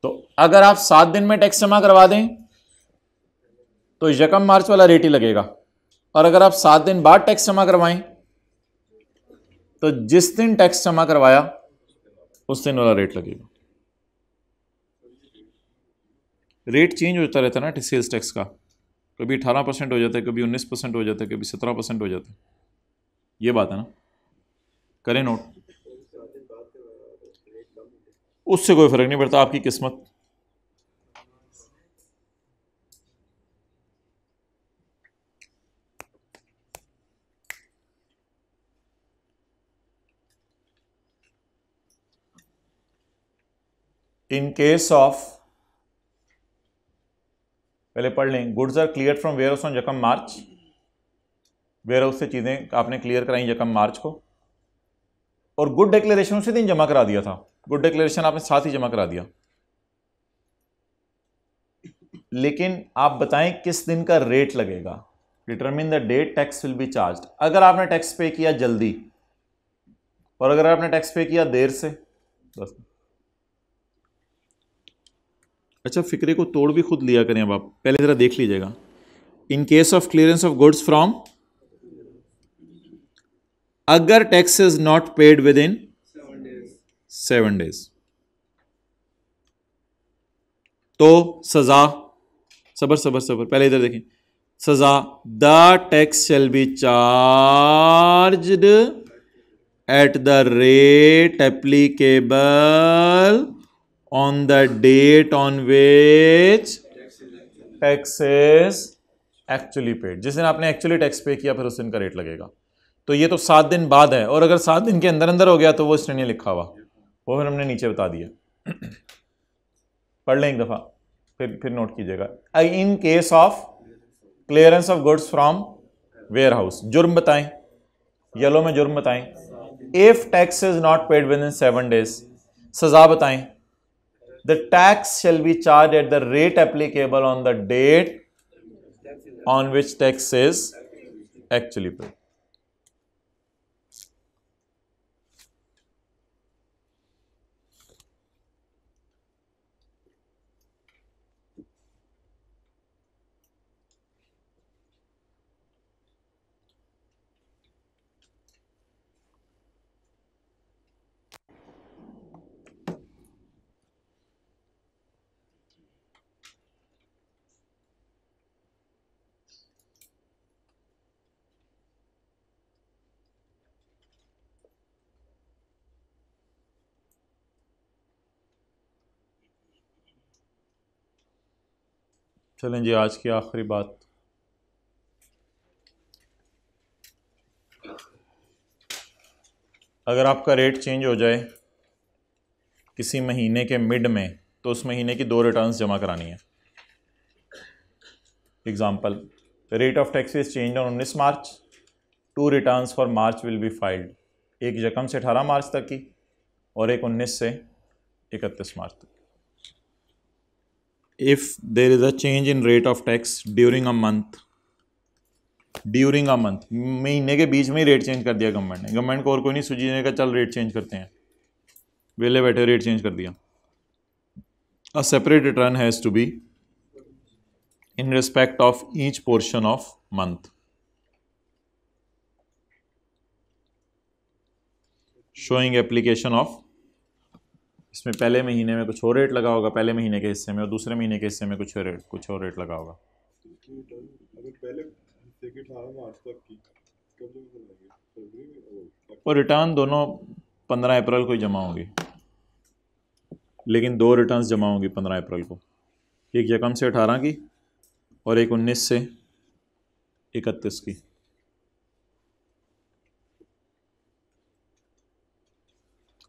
तो अगर आप 7 दिन में टैक्स जमा करवा दें तो यकम मार्च वाला रेट ही लगेगा, और अगर आप 7 दिन बाद टैक्स जमा करवाएं तो जिस दिन टैक्स जमा करवाया उस दिन वाला रेट लगेगा। रेट चेंज होता रहता है ना सेल्स टैक्स का, कभी 18% हो जाता है, कभी 19% हो जाता है, कभी 17% हो जाता है। ये बात है ना, करें नोट, उससे कोई फर्क नहीं पड़ता, आपकी किस्मत। इन केस ऑफ, पहले पढ़ लें, goods are clear from warehouse on यकम मार्च, वेयर हाउस से चीजें आपने क्लियर कराई यकम मार्च को, और गुड डिक्लेरेशन उसी दिन जमा करा दिया था, गुड डिक्लेरेशन आपने साथ ही जमा करा दिया। लेकिन आप बताएं किस दिन का रेट लगेगा। Determine the date tax will be charged. अगर आपने टैक्स पे किया जल्दी और अगर आपने टैक्स पे किया देर से, बस। अच्छा, फिक्रे को तोड़ भी खुद लिया करें। अब आप पहले जरा देख लीजिएगा। In case of clearance of goods from, अगर tax is not paid within 7 days तो सजा, सबर सबर सबर, पहले इधर देखें, सजा, the tax shall be charged at the rate applicable on the date on which tax is actually paid. जिस दिन आपने एक्चुअली टैक्स पे किया फिर उस दिन का रेट लगेगा। तो ये तो 7 दिन बाद है, और अगर 7 दिन के अंदर अंदर हो गया तो वो इसने नहीं लिखा हुआ, वो फिर हमने नीचे बता दिया। पढ़ लें एक दफा, फिर नोट कीजिएगा। In case of clearance of goods from warehouse, जुर्म बताएं, येलो में जुर्म बताएं। If tax is not paid within 7 days, सजा बताएं। The tax shall be charge at the rate applicable on the date on which tax is actually paid. चलें जी, आज की आखिरी बात। अगर आपका रेट चेंज हो जाए किसी महीने के मिड में तो उस महीने की 2 रिटर्न्स जमा करानी है। Example, rate of tax is change on 19 March, 2 returns for March will be filed. एक यकम से 18 मार्च तक की और एक 19 से 31 मार्च तक। If there is a change in rate of tax during a month, महीने के बीच में ही रेट चेंज कर दिया गवर्नमेंट ने। गवर्नमेंट को और कोई नहीं सूझने का, चल रेट चेंज करते हैं, वेले बैठे रेट चेंज कर दिया। A separate return has to be in respect of each portion of month, showing application of. इसमें पहले महीने में कुछ और रेट लगा होगा, पहले महीने के हिस्से में, और दूसरे महीने के हिस्से में कुछ और रेट लगा होगा। और रिटर्न दोनों 15 अप्रैल को ही जमा होंगी, लेकिन 2 रिटर्न्स जमा होंगी 15 अप्रैल को। एक यकम से 18 की और एक 19 से 31 की।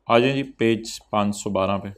आ जाए जी पेज 512 पे।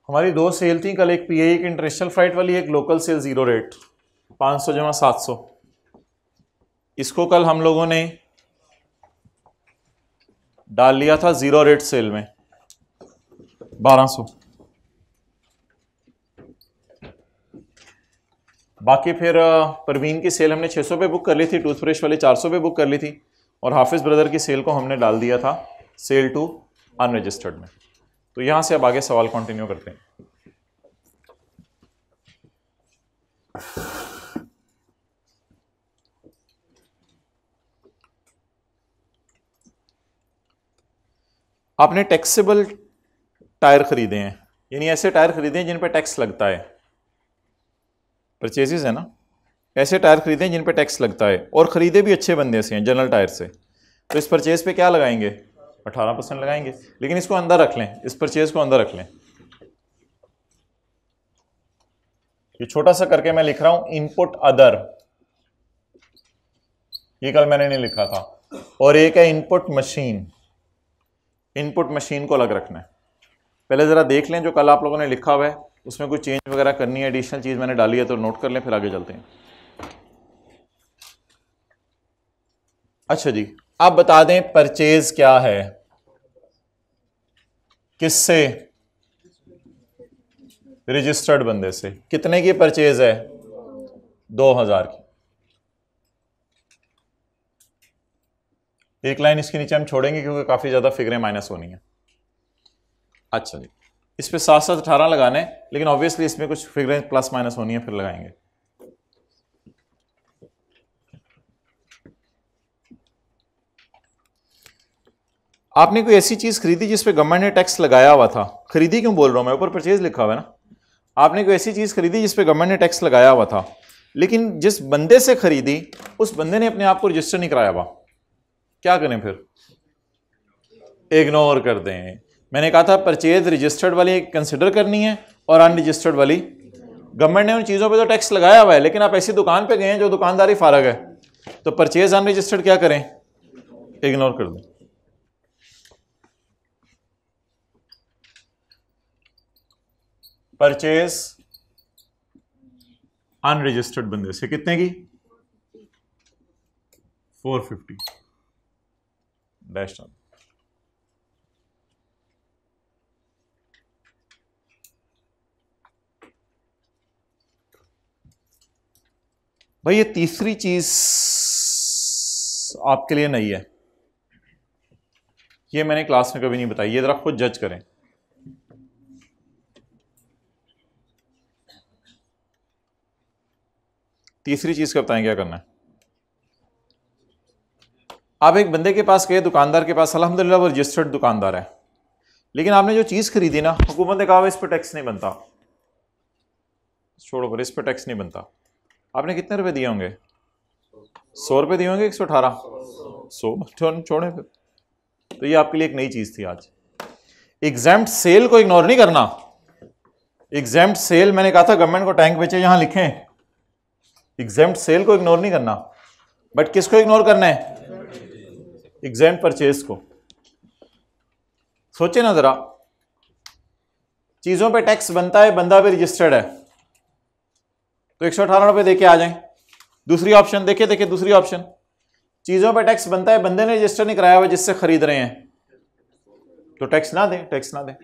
हमारी 2 सेल थी कल, एक पीआई की इंटरनेशनल फ्लाइट वाली, एक लोकल सेल 0 रेट 500 जमा 700। इसको कल हम लोगों ने डाल लिया था 0 रेट सेल में 1200। बाकी फिर परवीन की सेल हमने 600 पे बुक कर ली थी, टूथब्रश वाली 400 पे बुक कर ली थी, और हाफिज ब्रदर की सेल को हमने डाल दिया था सेल टू अनरजिस्टर्ड में। तो यहां से अब आगे सवाल कंटिन्यू करते हैं। आपने टैक्सेबल टायर खरीदे हैं, यानी ऐसे टायर खरीदे हैं जिन पे टैक्स लगता है, परचेजेस है ना, ऐसे टायर खरीदे हैं जिन पे टैक्स लगता है, और खरीदे भी अच्छे बंदे से हैं, जनरल टायर से। तो इस परचेज पे क्या लगाएंगे? 18% लगाएंगे। लेकिन इसको अंदर रख लें, इस परचेज को अंदर रख लें। ये छोटा सा करके मैं लिख रहा हूं इनपुट अदर, ये कल मैंने नहीं लिखा था, और एक है इनपुट मशीन। इनपुट मशीन को अलग रखना है। पहले जरा देख लें जो कल आप लोगों ने लिखा हुआ है, उसमें कोई चेंज वगैरह करनी है, एडिशनल चीज मैंने डाली है तो नोट कर लें, फिर आगे चलते हैं। अच्छा जी, आप बता दें परचेज क्या है, किससे? रजिस्टर्ड बंदे से। कितने की परचेज है? 2000 की। एक लाइन इसके नीचे हम छोड़ेंगे क्योंकि काफी ज्यादा फिगरें माइनस होनी है। अच्छा जी, इस पे 7-7 18 लगाने, लेकिन ऑब्वियसली इसमें कुछ फिगरें प्लस माइनस होनी है, फिर लगाएंगे। आपने कोई ऐसी चीज खरीदी जिस पे गवर्नमेंट ने टैक्स लगाया हुआ था, खरीदी क्यों बोल रहा हूं मैं, ऊपर परचेज लिखा हुआ है ना। आपने कोई ऐसी चीज खरीदी जिस पे गवर्नमेंट ने टैक्स लगाया हुआ था, लेकिन जिस बंदे से खरीदी उस बंदे ने अपने आप को रजिस्टर नहीं कराया हुआ, क्या करें फिर? इग्नोर कर दें। मैंने कहा था परचेज रजिस्टर्ड वाली कंसिडर करनी है और अनरजिस्टर्ड वाली। गवर्नमेंट ने उन चीजों पे तो टैक्स लगाया हुआ है, लेकिन आप ऐसी दुकान पे गए हैं जो दुकानदारी फारग है, तो परचेज अनरजिस्टर्ड क्या करें? इग्नोर कर दें। परचेज अनरजिस्टर्ड बंदे से कितने की? 450 डैश। भाई ये तीसरी चीज आपके लिए नहीं है, ये मैंने क्लास में कभी नहीं बताई, ये जरा खुद जज करें। तीसरी चीज का बताएं क्या करना है। आप एक बंदे के पास गए, दुकानदार के पास, अल्हम्दुलिल्लाह वो रजिस्टर्ड दुकानदार है, लेकिन आपने जो चीज खरीदी ना, हुकूमत ने कहा इस पर टैक्स नहीं बनता, छोड़ो पर इस पर टैक्स नहीं बनता। आपने कितने रुपए दिए होंगे? 100 रुपए दिए होंगे, 118, 100 छोड़े फिर। तो ये आपके लिए एक नई चीज थी आज। एग्जैम्प्ट सेल को इग्नोर नहीं करना। एग्जैम्प्ट सेल मैंने कहा था गवर्नमेंट को टैंक बेचे, यहां लिखें एग्जैम्प्ट सेल को इग्नोर नहीं करना, बट किसको इग्नोर करना है? एग्जैम्प्ट परचेज को। सोचे ना जरा, चीजों पे टैक्स बनता है, बंदा भी रजिस्टर्ड है, तो 118 रुपए देके आ जाएं। दूसरी ऑप्शन देखे दूसरी ऑप्शन, चीजों पे टैक्स बनता है, बंदे ने रजिस्टर नहीं कराया हुआ जिससे खरीद रहे हैं, तो टैक्स ना दें, टैक्स ना दें।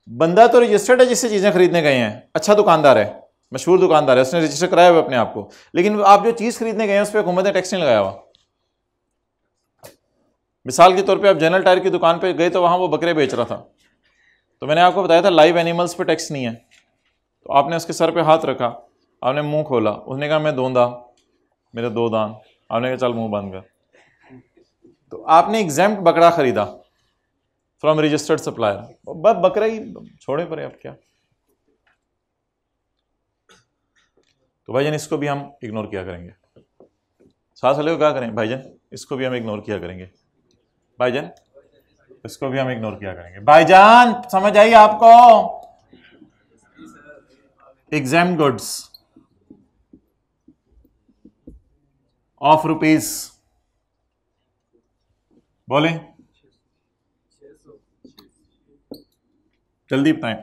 बंदा तो रजिस्टर्ड है जिससे चीजें खरीदने गए हैं, अच्छा दुकानदार है, मशहूर दुकानदार है, उसने रजिस्टर कराया हुआ अपने आप को, लेकिन आप जो चीज खरीदने गए हैं उस पर हुकूमत ने टैक्स नहीं लगाया हुआ। मिसाल के तौर पे आप जनरल टायर की दुकान पे गए तो वहां वो बकरे बेच रहा था, तो मैंने आपको बताया था लाइव एनिमल्स पे टैक्स नहीं है, तो आपने उसके सर पे हाथ रखा, आपने मुंह खोला, उसने कहा मैं दोंदा, मेरे 2 दांत, आपने कहा चल मुंह बंद कर, तो आपने एग्जैम्प्ट बकरा खरीदा फ्रॉम रजिस्टर्ड सप्लायर, बकरा ही छोड़े पड़े आप क्या। तो भाईजान इसको भी हम इग्नोर किया करेंगे। साथ वाले को क्या करें भाईजान, इसको भी हम इग्नोर किया करेंगे। भाईजान इसको भी हम इग्नोर किया करेंगे। भाईजान समझ आई आपको? एग्जाम गुड्स ऑफ रुपीज, बोले जल्दी बताएं।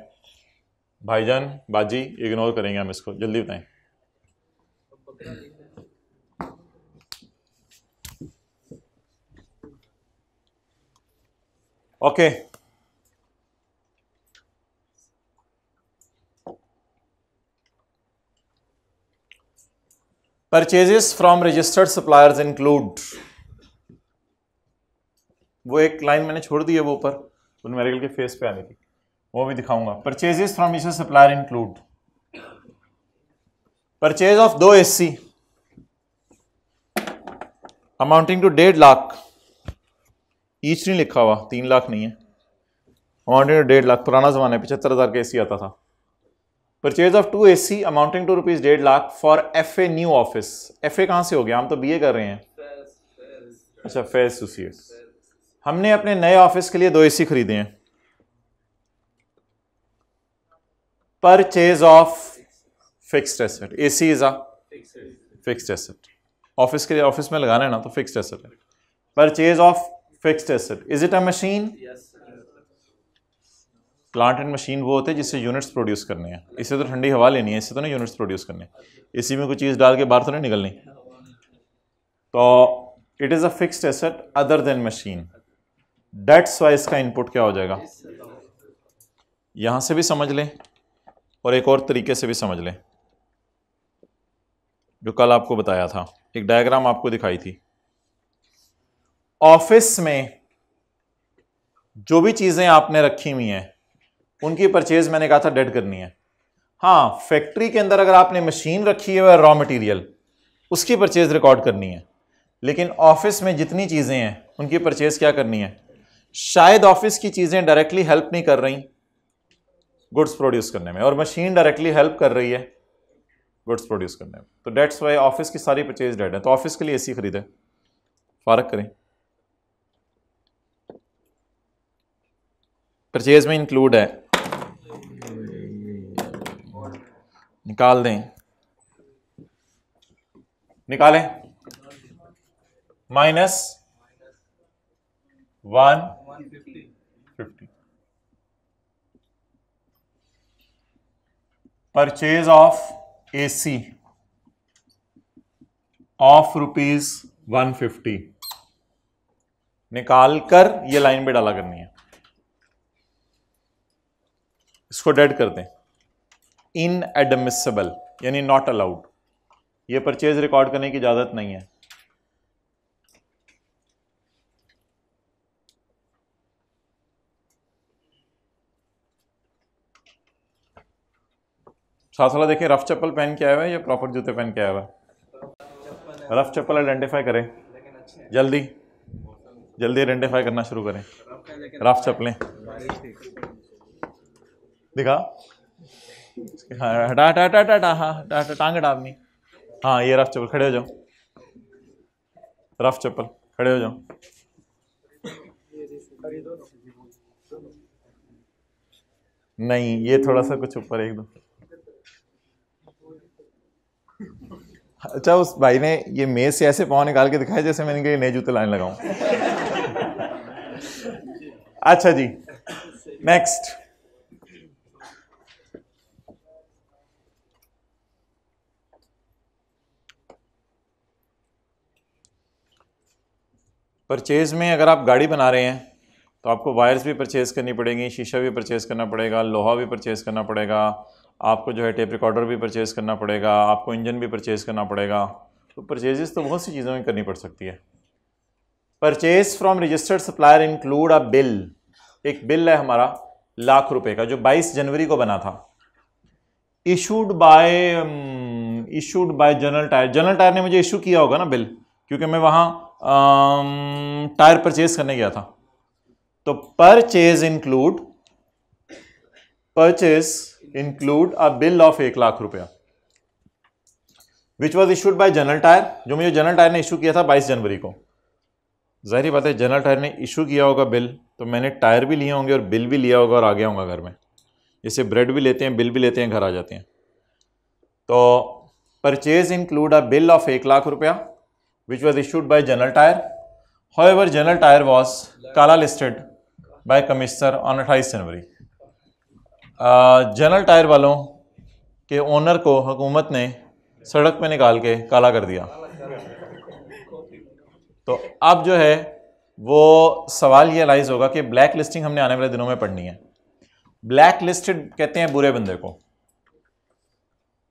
भाईजान बाजी इग्नोर करेंगे हम इसको, जल्दी बताएं। Okay purchases from registered suppliers include, वो एक लाइन मैंने छोड़ दी है वो ऊपर, तो न्यूमेरिकल के फेस पे आनी थी, वो भी दिखाऊंगा। Purchases from registered supplier include purchase of 2 AC amounting to 1.5 lakh, each नहीं लिखा हुआ, 3 लाख नहीं है, अमाउंटिंग टू 1.5 लाख, पुराना जमाना है, 75,000 का एसी आता था। Purchase of 2 AC amounting to rupees 1.5 lakh for FA new office. FA कहां से हो गया, हम तो बीए कर रहे हैं। अच्छा फेस एसोसिएट, हमने अपने नए ऑफिस के लिए 2 एसी खरीदे हैं। Purchase of fixed asset, AC is a fixed asset. Office के लिए ऑफिस में लगाना है ना, तो फिक्स्ड एसेट है। Purchase of fixed asset, is it a machine? Plant and machine वो होते हैं जिससे यूनिट्स प्रोड्यूस करने हैं। इससे तो ठंडी हवा लेनी है, इससे तो नहीं यूनिट्स प्रोड्यूस करने। इसी में कोई चीज़ डाल के बाहर तो नहीं निकलनी। तो it is a fixed asset other than machine, that's why इसका इनपुट क्या हो जाएगा? यहां से भी समझ लें और एक और तरीके से भी समझ लें, जो कल आपको बताया था, एक डायग्राम आपको दिखाई थी। ऑफिस में जो भी चीजें आपने रखी हुई हैं उनकी परचेज मैंने कहा था डेड करनी है। हाँ, फैक्ट्री के अंदर अगर आपने मशीन रखी है रॉ मटेरियल, उसकी परचेज रिकॉर्ड करनी है। लेकिन ऑफिस में जितनी चीजें हैं उनकी परचेज क्या करनी है? शायद ऑफिस की चीजें डायरेक्टली हेल्प नहीं कर रही गुड्स प्रोड्यूस करने में, और मशीन डायरेक्टली हेल्प कर रही है गुड्स प्रोड्यूस करने में। तो डेट्स वाई ऑफिस की सारी परचेज डेड है। तो ऑफिस के लिए एसी खरीदे, फर्क करें। परचेज में इंक्लूड है, निकाल दें, निकालें, -150। परचेज ऑफ एसी ऑफ ₹150 निकाल कर ये लाइन पे डाला करनी है। इसको डेड कर दें, इनएडमिसिबल यानी नॉट अलाउड। ये परचेज रिकॉर्ड करने की इजाजत नहीं है। साथ वाला देखिए, रफ चप्पल पहन के आया हुआ है या प्रॉपर जूते पहन के आया हुआ है? रफ चप्पल आइडेंटिफाई करें, जल्दी जल्दी आइडेंटिफाई करना शुरू करें। रफ चप्पलें दिखा, हटा हटा हटा हटा, हाँ टांग हटा अपनी। हाँ ये रफ चप्पल, खड़े हो जाओ। रफ चप्पल, खड़े हो जाओ। नहीं, ये थोड़ा सा कुछ ऊपर एक दो। अच्छा, उस भाई ने ये मेज से ऐसे पाँव निकाल के दिखाया जैसे मैंने कहा नए जूते लाने लगाऊं। अच्छा जी, नेक्स्ट। परचेज में अगर आप गाड़ी बना रहे हैं तो आपको वायर्स भी परचेज करनी पड़ेगी, शीशा भी परचेज करना पड़ेगा, लोहा भी परचेज करना पड़ेगा, आपको जो है टेप रिकॉर्डर भी परचेज करना पड़ेगा, आपको इंजन भी परचेज करना पड़ेगा। तो परचेजेस तो बहुत सी चीज़ों में करनी पड़ सकती है। Purchase from registered supplier include a bill. एक बिल है हमारा ₹1,00,000 का, जो 22 जनवरी को बना था। Issued by general tyre. General tyre ने मुझे इशू किया होगा ना बिल, क्योंकि मैं वहाँ टायर परचेज करने गया था। तो purchase include a bill of ₹1,00,000 which was issued by general tyre, जो मुझे जनरल टायर ने इशू किया था 22 जनवरी को। जाहिर बात है, जनरल टायर ने इशू किया होगा बिल, तो मैंने टायर भी लिए होंगे और बिल भी लिया होगा और आ गया होगा घर में। जैसे ब्रेड भी लेते हैं, बिल भी लेते हैं, घर आ जाते हैं। तो purchase include a bill of ₹1,00,000 which was issued by General Tyre. However, General Tyre was काला listed by Commissioner on 28 January. General tyre वालों के ओनर को हुकूमत ने सड़क पे निकाल के काला कर दिया। तो अब जो है वो सवाल ये राइज होगा कि ब्लैक लिस्टिंग हमने आने वाले दिनों में पढ़नी है। ब्लैक लिस्टेड कहते हैं बुरे बंदे को।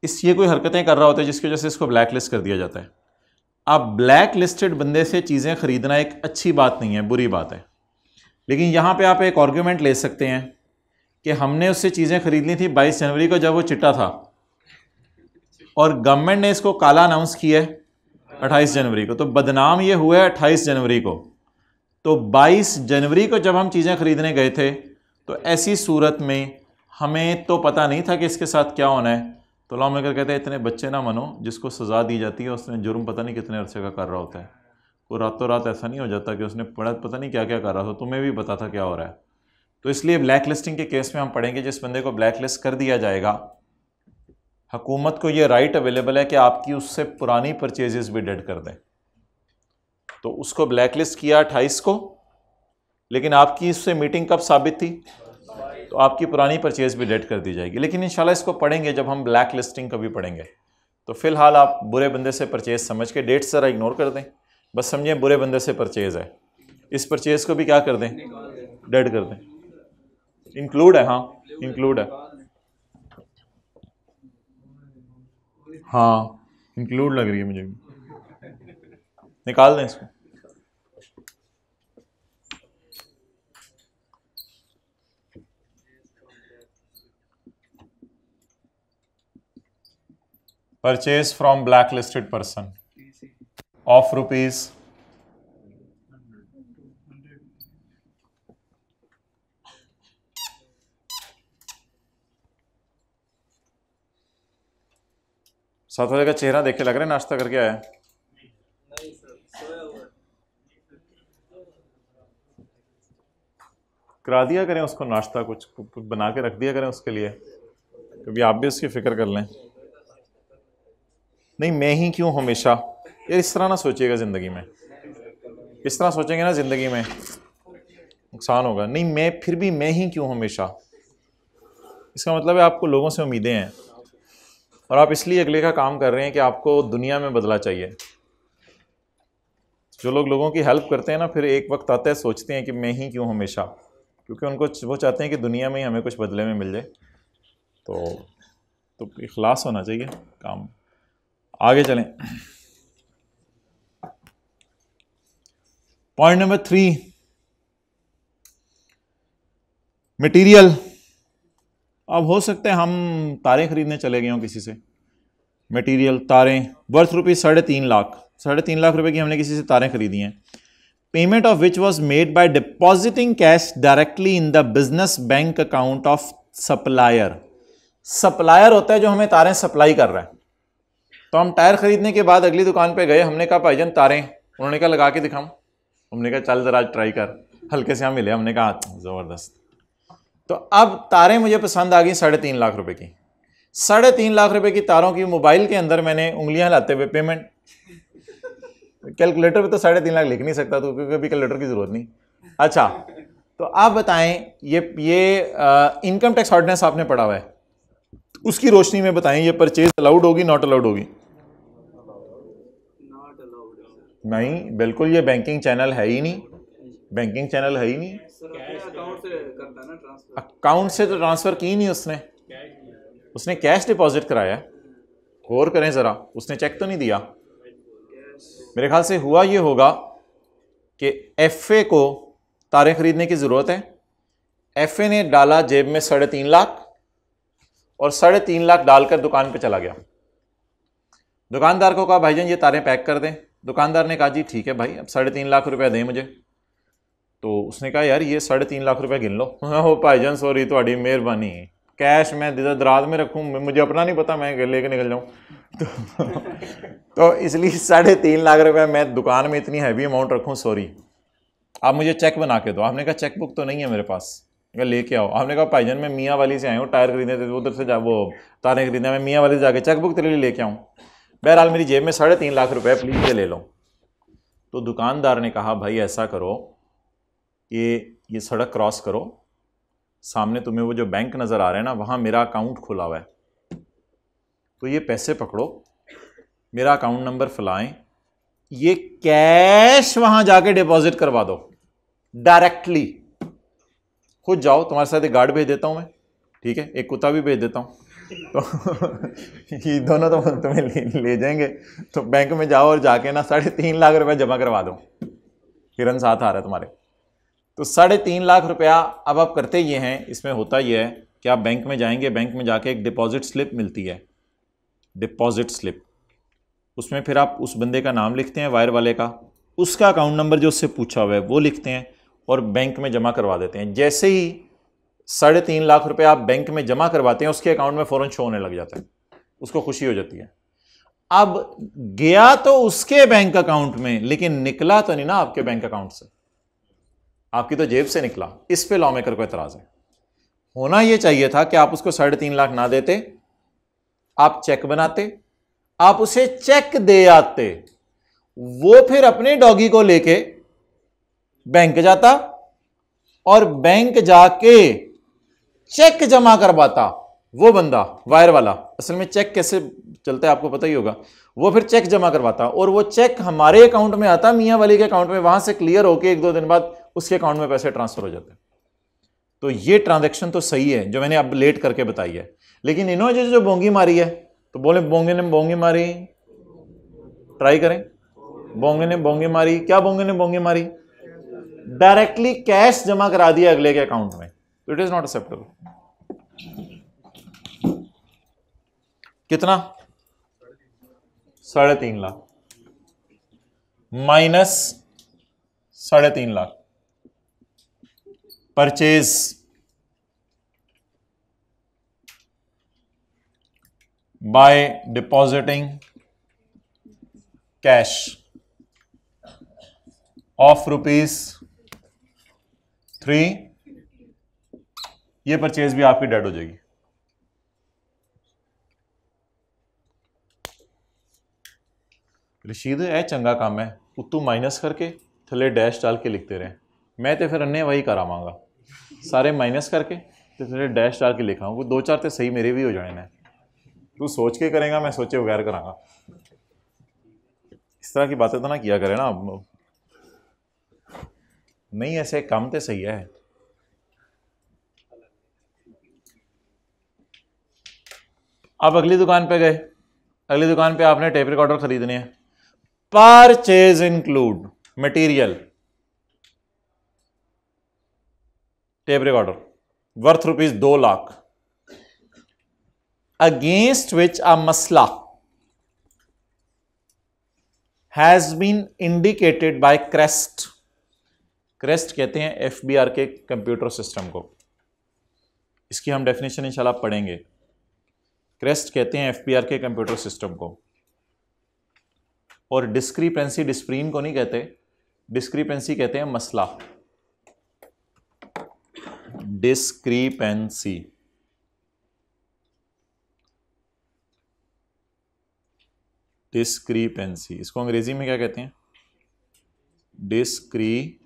ये कोई हरकतें कर रहा होता है जिसकी वजह से इसको ब्लैक लिस्ट कर दिया जाता है। अब ब्लैक लिस्टेड बंदे से चीज़ें खरीदना एक अच्छी बात नहीं है, बुरी बात है। लेकिन यहाँ पे आप एक आर्ग्यूमेंट ले सकते हैं कि हमने उससे चीज़ें खरीद ली थी 22 जनवरी को जब वो चिट्टा था, और गवर्नमेंट ने इसको काला अनाउंस किया है 28 जनवरी को, तो बदनाम ये हुआ है 28 जनवरी को। तो 22 जनवरी को जब हम चीज़ें खरीदने गए थे तो ऐसी सूरत में हमें तो पता नहीं था कि इसके साथ क्या होना है। तो अल्लाह मिलकर कहते हैं इतने बच्चे ना मनो, जिसको सज़ा दी जाती है उसने जुर्म पता नहीं कितने अरसे का कर रहा होता है। वो रातों रात ऐसा नहीं हो जाता कि उसने पता नहीं क्या क्या कर रहा था, तुम्हें भी पता था क्या हो रहा है। तो इसलिए ब्लैक लिस्टिंग के केस में हम पढ़ेंगे जिस बंदे को ब्लैक लिस्ट कर दिया जाएगा हुकूमत को ये राइट अवेलेबल है कि आपकी उससे पुरानी परचेजेस भी डेड कर दें। तो उसको ब्लैकलिस्ट किया 28 को, लेकिन आपकी उससे मीटिंग कब साबित थी? तो आपकी पुरानी परचेज भी डेड कर दी जाएगी। लेकिन इंशाल्लाह इसको पढ़ेंगे जब हम ब्लैक लिस्टिंग का भी पढ़ेंगे। तो फिलहाल आप बुरे बंदे से परचेज समझ के डेट्स ज़रा इग्नोर कर दें, बस समझें बुरे बंदे से परचेज है। इस परचेज को भी क्या कर दें? डेड कर दें। इंक्लूड है, हाँ इंक्लूड है, हाँ इंक्लूड लग रही है मुझे, निकाल दें इसको। Purchase from black listed person of rupees 7 बजे का चेहरा देख के लग रहा है नाश्ता करके आया। करा दिया करें उसको नाश्ता, कुछ बना के रख दिया करें उसके लिए, कभी आप भी उसकी फिक्र कर लें। नहीं मैं ही क्यों हमेशा, ये इस तरह ना सोचिएगा ज़िंदगी में, इस तरह सोचेंगे ना ज़िंदगी में नुकसान होगा। नहीं मैं फिर भी मैं ही क्यों हमेशा, इसका मतलब है आपको लोगों से उम्मीदें हैं और आप इसलिए अगले का काम कर रहे हैं कि आपको दुनिया में बदला चाहिए। जो लोग लोगों की हेल्प करते हैं ना, फिर एक वक्त आता है सोचते हैं कि मैं ही क्यों हमेशा, क्योंकि उनको वो चाहते हैं कि दुनिया में ही हमें कुछ बदले में मिल जाए। तो इखलास होना चाहिए काम। आगे चलें, पॉइंट नंबर 3, मटेरियल। अब हो सकता है हम तारें खरीदने चले गए हों किसी से, मटेरियल तारें वर्थ रुपीज 3.5 लाख रुपए की हमने किसी से तारें खरीदी हैं। Payment of which was made by depositing cash directly in the business bank account of supplier. Supplier होता है जो हमें तारें सप्लाई कर रहा है। तो हम टायर खरीदने के बाद अगली दुकान पे गए, हमने कहा भाईजान तारें, उन्होंने कहा लगा के दिखाऊं, हमने कहा चल जरा ट्राई कर, हल्के से हम मिले, हमने कहा जबरदस्त। तो अब तारें मुझे पसंद आ गई 3.5 लाख रुपए की। 3.5 लाख रुपए की तारों की मोबाइल के अंदर मैंने उंगलियां लाते हुए पेमेंट, कैलकुलेटर पे तो 3.5 लाख लिख नहीं सकता, तो क्योंकि अभी कैलकुलेटर की जरूरत नहीं। अच्छा तो आप बताएं, ये इनकम टैक्स ऑर्डिनेंस आपने पढ़ा हुआ है, उसकी रोशनी में बताएं ये परचेज अलाउड होगी नॉट अलाउड होगी? नहीं बिल्कुल, ये बैंकिंग चैनल है ही नहीं, बैंकिंग चैनल है ही नहीं। अकाउंट से तो ट्रांसफर की नहीं उसने कैश डिपॉजिट कराया। गौर करें जरा, उसने चेक तो नहीं दिया। मेरे ख्याल से हुआ ये होगा कि एफए को तारें खरीदने की जरूरत है, एफए ने डाला जेब में 3.5 लाख और 3.5 लाख डालकर दुकान पे चला गया। दुकानदार को कहा भाईजान ये तारें पैक कर दें। दुकानदार ने कहा जी ठीक है भाई, अब 3.5 लाख रुपया दें मुझे। तो उसने कहा यार ये 3.5 लाख रुपया गिन लो। हो भाईजान सॉरी, थोड़ी मेहरबानी, कैश मैं दराज में रखूँ, मुझे अपना नहीं पता, मैं लेके निकल जाऊँ। तो इसलिए 3.5 लाख रुपया मैं दुकान में इतनी हैवी अमाउंट रखूँ, सॉरी आप मुझे चेक बना के दो। आपने कहा चेक बुक तो नहीं है मेरे पास, लेके आओ। आपने कहा भाईजान मैं मियाँ वाली से आया हूँ, टायर खरीदने थे उधर से जा, वो तारें खरीदने, मैं मियाँ वाली से जाके चेक बुक तेरे लिए लेके आऊँ। बहरहाल मेरी जेब में 3.5 लाख रुपए प्लीज ये ले लो। तो दुकानदार ने कहा भाई ऐसा करो, ये सड़क क्रॉस करो, सामने तुम्हें वो जो बैंक नज़र आ रहा है ना, वहाँ मेरा अकाउंट खुला हुआ है, तो ये पैसे पकड़ो, मेरा अकाउंट नंबर फलाएं, ये कैश वहाँ जाके डिपॉजिट करवा दो डायरेक्टली, खुद जाओ, तुम्हारे साथ एक गार्ड भेज देता हूँ मैं, ठीक है, एक कुत्ता भी भेज देता हूँ, तो ये दोनों तो तुम्हें ले जाएंगे। तो बैंक में जाओ और जाके ना 3.5 लाख रुपया जमा करवा दो। किरण साथ आ रहा है तुम्हारे। तो 3.5 लाख रुपया अब आप करते ये हैं, इसमें होता ये है कि आप बैंक में जाएंगे, बैंक में जाके एक डिपॉजिट स्लिप मिलती है, डिपॉजिट स्लिप, उसमें फिर आप उस बंदे का नाम लिखते हैं, वायर वाले का, उसका अकाउंट नंबर जो उससे पूछा हुआ है वो लिखते हैं और बैंक में जमा करवा देते हैं। जैसे ही 3.5 लाख रुपए आप बैंक में जमा करवाते हैं, उसके अकाउंट में फौरन शो होने लग जाता है, उसको खुशी हो जाती है। अब गया तो उसके बैंक अकाउंट में, लेकिन निकला तो नहीं ना आपके बैंक अकाउंट से, आपकी तो जेब से निकला। इस पे लॉ मेकर को एतराज है। होना यह चाहिए था कि आप उसको 3.5 लाख ना देते, आप चेक बनाते, आप उसे चेक दे आते, वो फिर अपने डॉगी को लेके बैंक जाता और बैंक जाके चेक जमा करवाता। वो बंदा वायर वाला, असल में चेक कैसे चलता है आपको पता ही होगा, वो फिर चेक जमा करवाता और वो चेक हमारे अकाउंट में आता, मियां वाली के अकाउंट में, वहां से क्लियर होके 1-2 दिन बाद उसके अकाउंट में पैसे ट्रांसफर हो जाते हैं। तो ये ट्रांजैक्शन तो सही है जो मैंने अब लेट करके बताई है, लेकिन इन्होंने जो बोंगी मारी है, तो बोले बोंगे ने बोंगी मारी, ट्राई करें। बोंगे ने बोंगी मारी, क्या बोंगे ने बोंगी मारी? डायरेक्टली कैश जमा करा दिया अगले के अकाउंट में, तो इट इज नॉट एक्सेप्टेबल। कितना? 3.5 lakh minus 3.5 lakh purchase by depositing cash of ₹3, ये परचेज भी आपकी डेड हो जाएगी। रशीद है चंगा काम है, उत्तू माइनस करके थले डैश डाल के लिखते रहे, मैं तो फिर अन्य वही करावांगा, सारे माइनस करके तो थले डैश डाल के लिखा, वो 2-4 तो सही मेरे भी हो जाने हैं। तू सोच के करेगा, मैं सोचे बगैर करांगा। इस तरह की बातें तो ना किया करे ना, नहीं ऐसे काम तो सही है। अब अगली दुकान पे गए, अगली दुकान पे आपने टेप रिकॉर्डर खरीदने हैं। Purchase include material, tape recorder worth ₹2 lakh, against which a मसला has been indicated by crest. Crest कहते हैं एफबीआर के कंप्यूटर सिस्टम को, इसकी हम डेफिनेशन इंशाल्लाह पढ़ेंगे। क्रेस्ट कहते हैं एफबीआर के कंप्यूटर सिस्टम को, और डिस्क्रिपेंसी, डिस्प्रीन को नहीं कहते, डिस्क्रिपेंसी कहते हैं मसला, डिस्क्रिपेंसी। डिस्क्रिपेंसी इसको अंग्रेजी में क्या कहते हैं? डिस्क्रिपेंसी।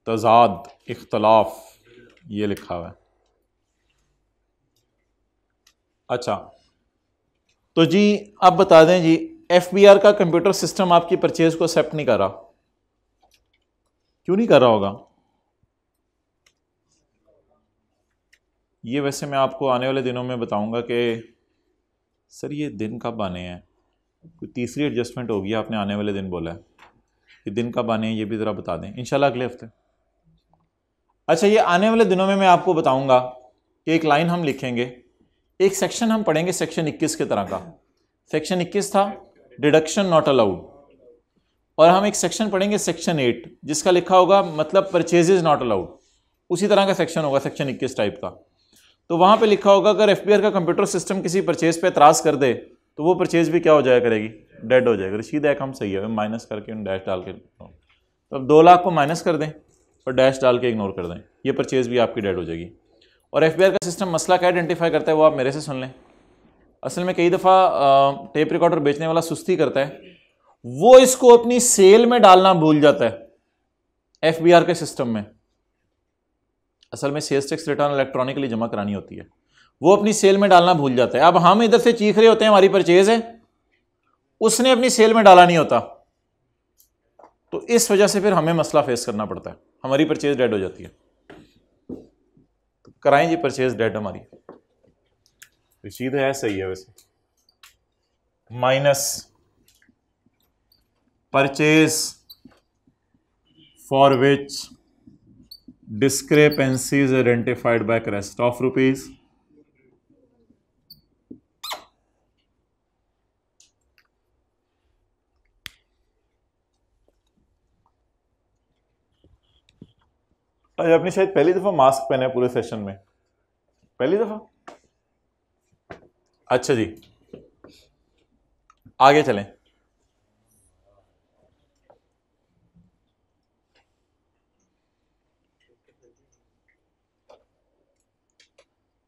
तजाद, इख्तलाफ, ये लिखा हुआ है। अच्छा तो जी अब बता दें जी, एफबीआर का कंप्यूटर सिस्टम आपकी परचेज को एक्सेप्ट नहीं कर रहा, क्यों नहीं कर रहा होगा? ये वैसे मैं आपको आने वाले दिनों में बताऊंगा कि सर ये दिन कब आने हैं, कोई तीसरी एडजस्टमेंट होगी, आपने आने वाले दिन बोला है, ये दिन कब आने हैं ये भी ज़रा बता दें इंशाल्लाह अगले हफ्ते। अच्छा ये आने वाले दिनों में मैं आपको बताऊंगा कि एक लाइन हम लिखेंगे, एक सेक्शन हम पढ़ेंगे सेक्शन 21 के तरह का। सेक्शन 21 था डिडक्शन नॉट अलाउड, और हम एक सेक्शन पढ़ेंगे सेक्शन 8 जिसका लिखा होगा मतलब परचेजेज नॉट अलाउड, उसी तरह का सेक्शन होगा सेक्शन 21 टाइप का। तो वहां पे लिखा होगा अगर एफबीआर का कंप्यूटर सिस्टम किसी परचेज पे एतराज कर दे तो वो परचेज भी क्या हो जाया करेगी? डेड हो जाएगा। रशीद एक हम सही है, माइनस करके डैश डाल के, तो अब 2 लाख को माइनस कर दें और डैश डाल के इग्नोर कर दें, ये परचेज भी आपकी डेड हो जाएगी। और एफबीआर का सिस्टम मसला क्या आइडेंटिफाई करता है वो आप मेरे से सुन लें। असल में कई दफ़ा टेप रिकॉर्डर बेचने वाला सुस्ती करता है, वो इसको अपनी सेल में डालना भूल जाता है एफबीआर के सिस्टम में। असल में सेल्स टैक्स रिटर्न इलेक्ट्रॉनिकली जमा करानी होती है, वो अपनी सेल में डालना भूल जाता है। अब हम इधर से चीख रहे होते हैं हमारी परचेज है, उसने अपनी सेल में डाला नहीं होता, तो इस वजह से फिर हमें मसला फेस करना पड़ता है, हमारी परचेज डेड हो जाती है। तो कराएं जी परचेज डेड हमारी। रशीद है सही है वैसे, minus purchase for which discrepancy is identified by crest of rupees आज आपने शायद पहली दफा मास्क पहना है पूरे सेशन में, पहली दफा। अच्छा जी आगे चलें।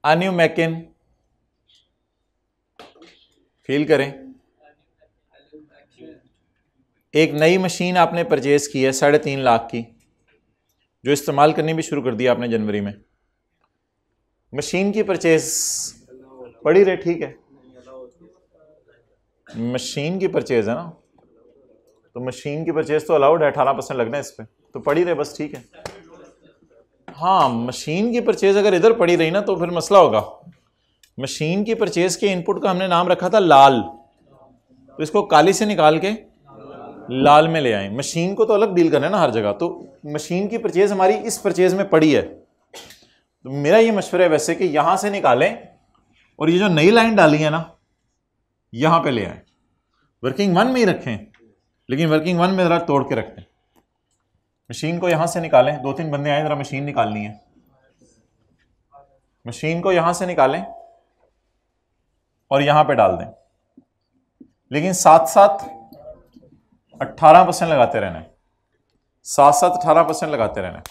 अन्यू मैकिन, फील करें। एक नई मशीन आपने परचेज की है 3.5 लाख की, जो इस्तेमाल करनी भी शुरू कर दिया आपने जनवरी में। मशीन की परचेज पड़ी रहे, ठीक है, मशीन की परचेज है ना, तो मशीन की परचेज तो अलाउड है, 18% लगना है इस पर, तो पड़ी रहे बस, ठीक है। हाँ, मशीन की परचेज अगर इधर पड़ी रही ना तो फिर मसला होगा। मशीन की परचेज के इनपुट का हमने नाम रखा था लाल, तो इसको काली से निकाल के लाल में ले आए। मशीन को तो अलग डील करना है ना हर जगह, तो मशीन की परचेज हमारी इस परचेज में पड़ी है, तो मेरा ये मशवरा है वैसे कि यहां से निकालें और ये जो नई लाइन डाली है ना यहां पे ले आए। वर्किंग 1 में ही रखें, लेकिन वर्किंग 1 में जरा तोड़ के रखते हैं। मशीन को यहां से निकालें, 2-3 बंदे आए, जरा मशीन निकालनी है। मशीन को यहां से निकालें और यहां पे डाल दें, लेकिन साथ साथ 18% लगाते रहना है, साथ साथ 18% लगाते रहना है।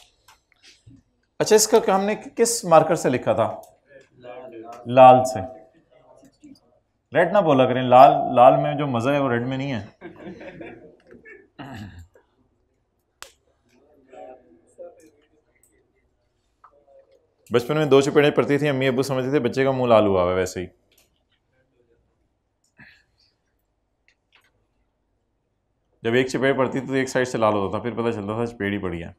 अच्छा, इसका हमने किस मार्कर से लिखा था? लाल से। रेड ना बोला करें, लाल लाल में जो मजा है वो रेड में नहीं है। बचपन में 2 चपेड़े पड़ती थी, अम्मी अब्बू समझते थे बच्चे का मुंह लाल हुआ है, वैसे ही। जब एक चपेड़ पड़ती थी तो एक साइड से लाल होता था, फिर पता चलता था चपेड़ ही पड़ी है।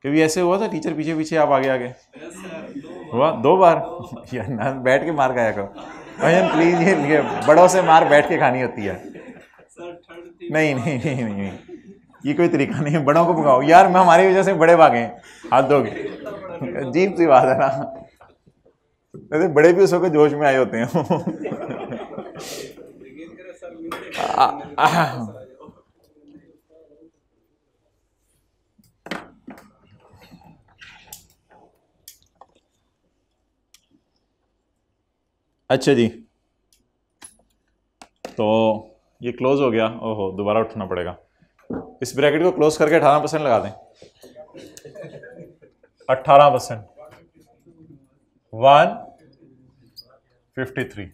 कभी ऐसे हुआ था टीचर पीछे पीछे आप आगे आगे? हुआ 2 बार? यार ना बैठ के मार खाया करो भैया प्लीज, ये बड़ों से मार बैठ के खानी होती है। नहीं नहीं नहीं नहीं, ये कोई तरीका नहीं है, बड़ों को भगाओ यार। मैं हमारी वजह से बड़े भागे, हाथ धोगे, अजीब सी बात है ना। वैसे बड़े भी उस वक्त जोश में आए होते हैं। अच्छा जी, तो ये क्लोज हो गया। ओहो, दोबारा उठना पड़ेगा। इस ब्रैकेट को क्लोज करके 18% लगा दें। 18% 153।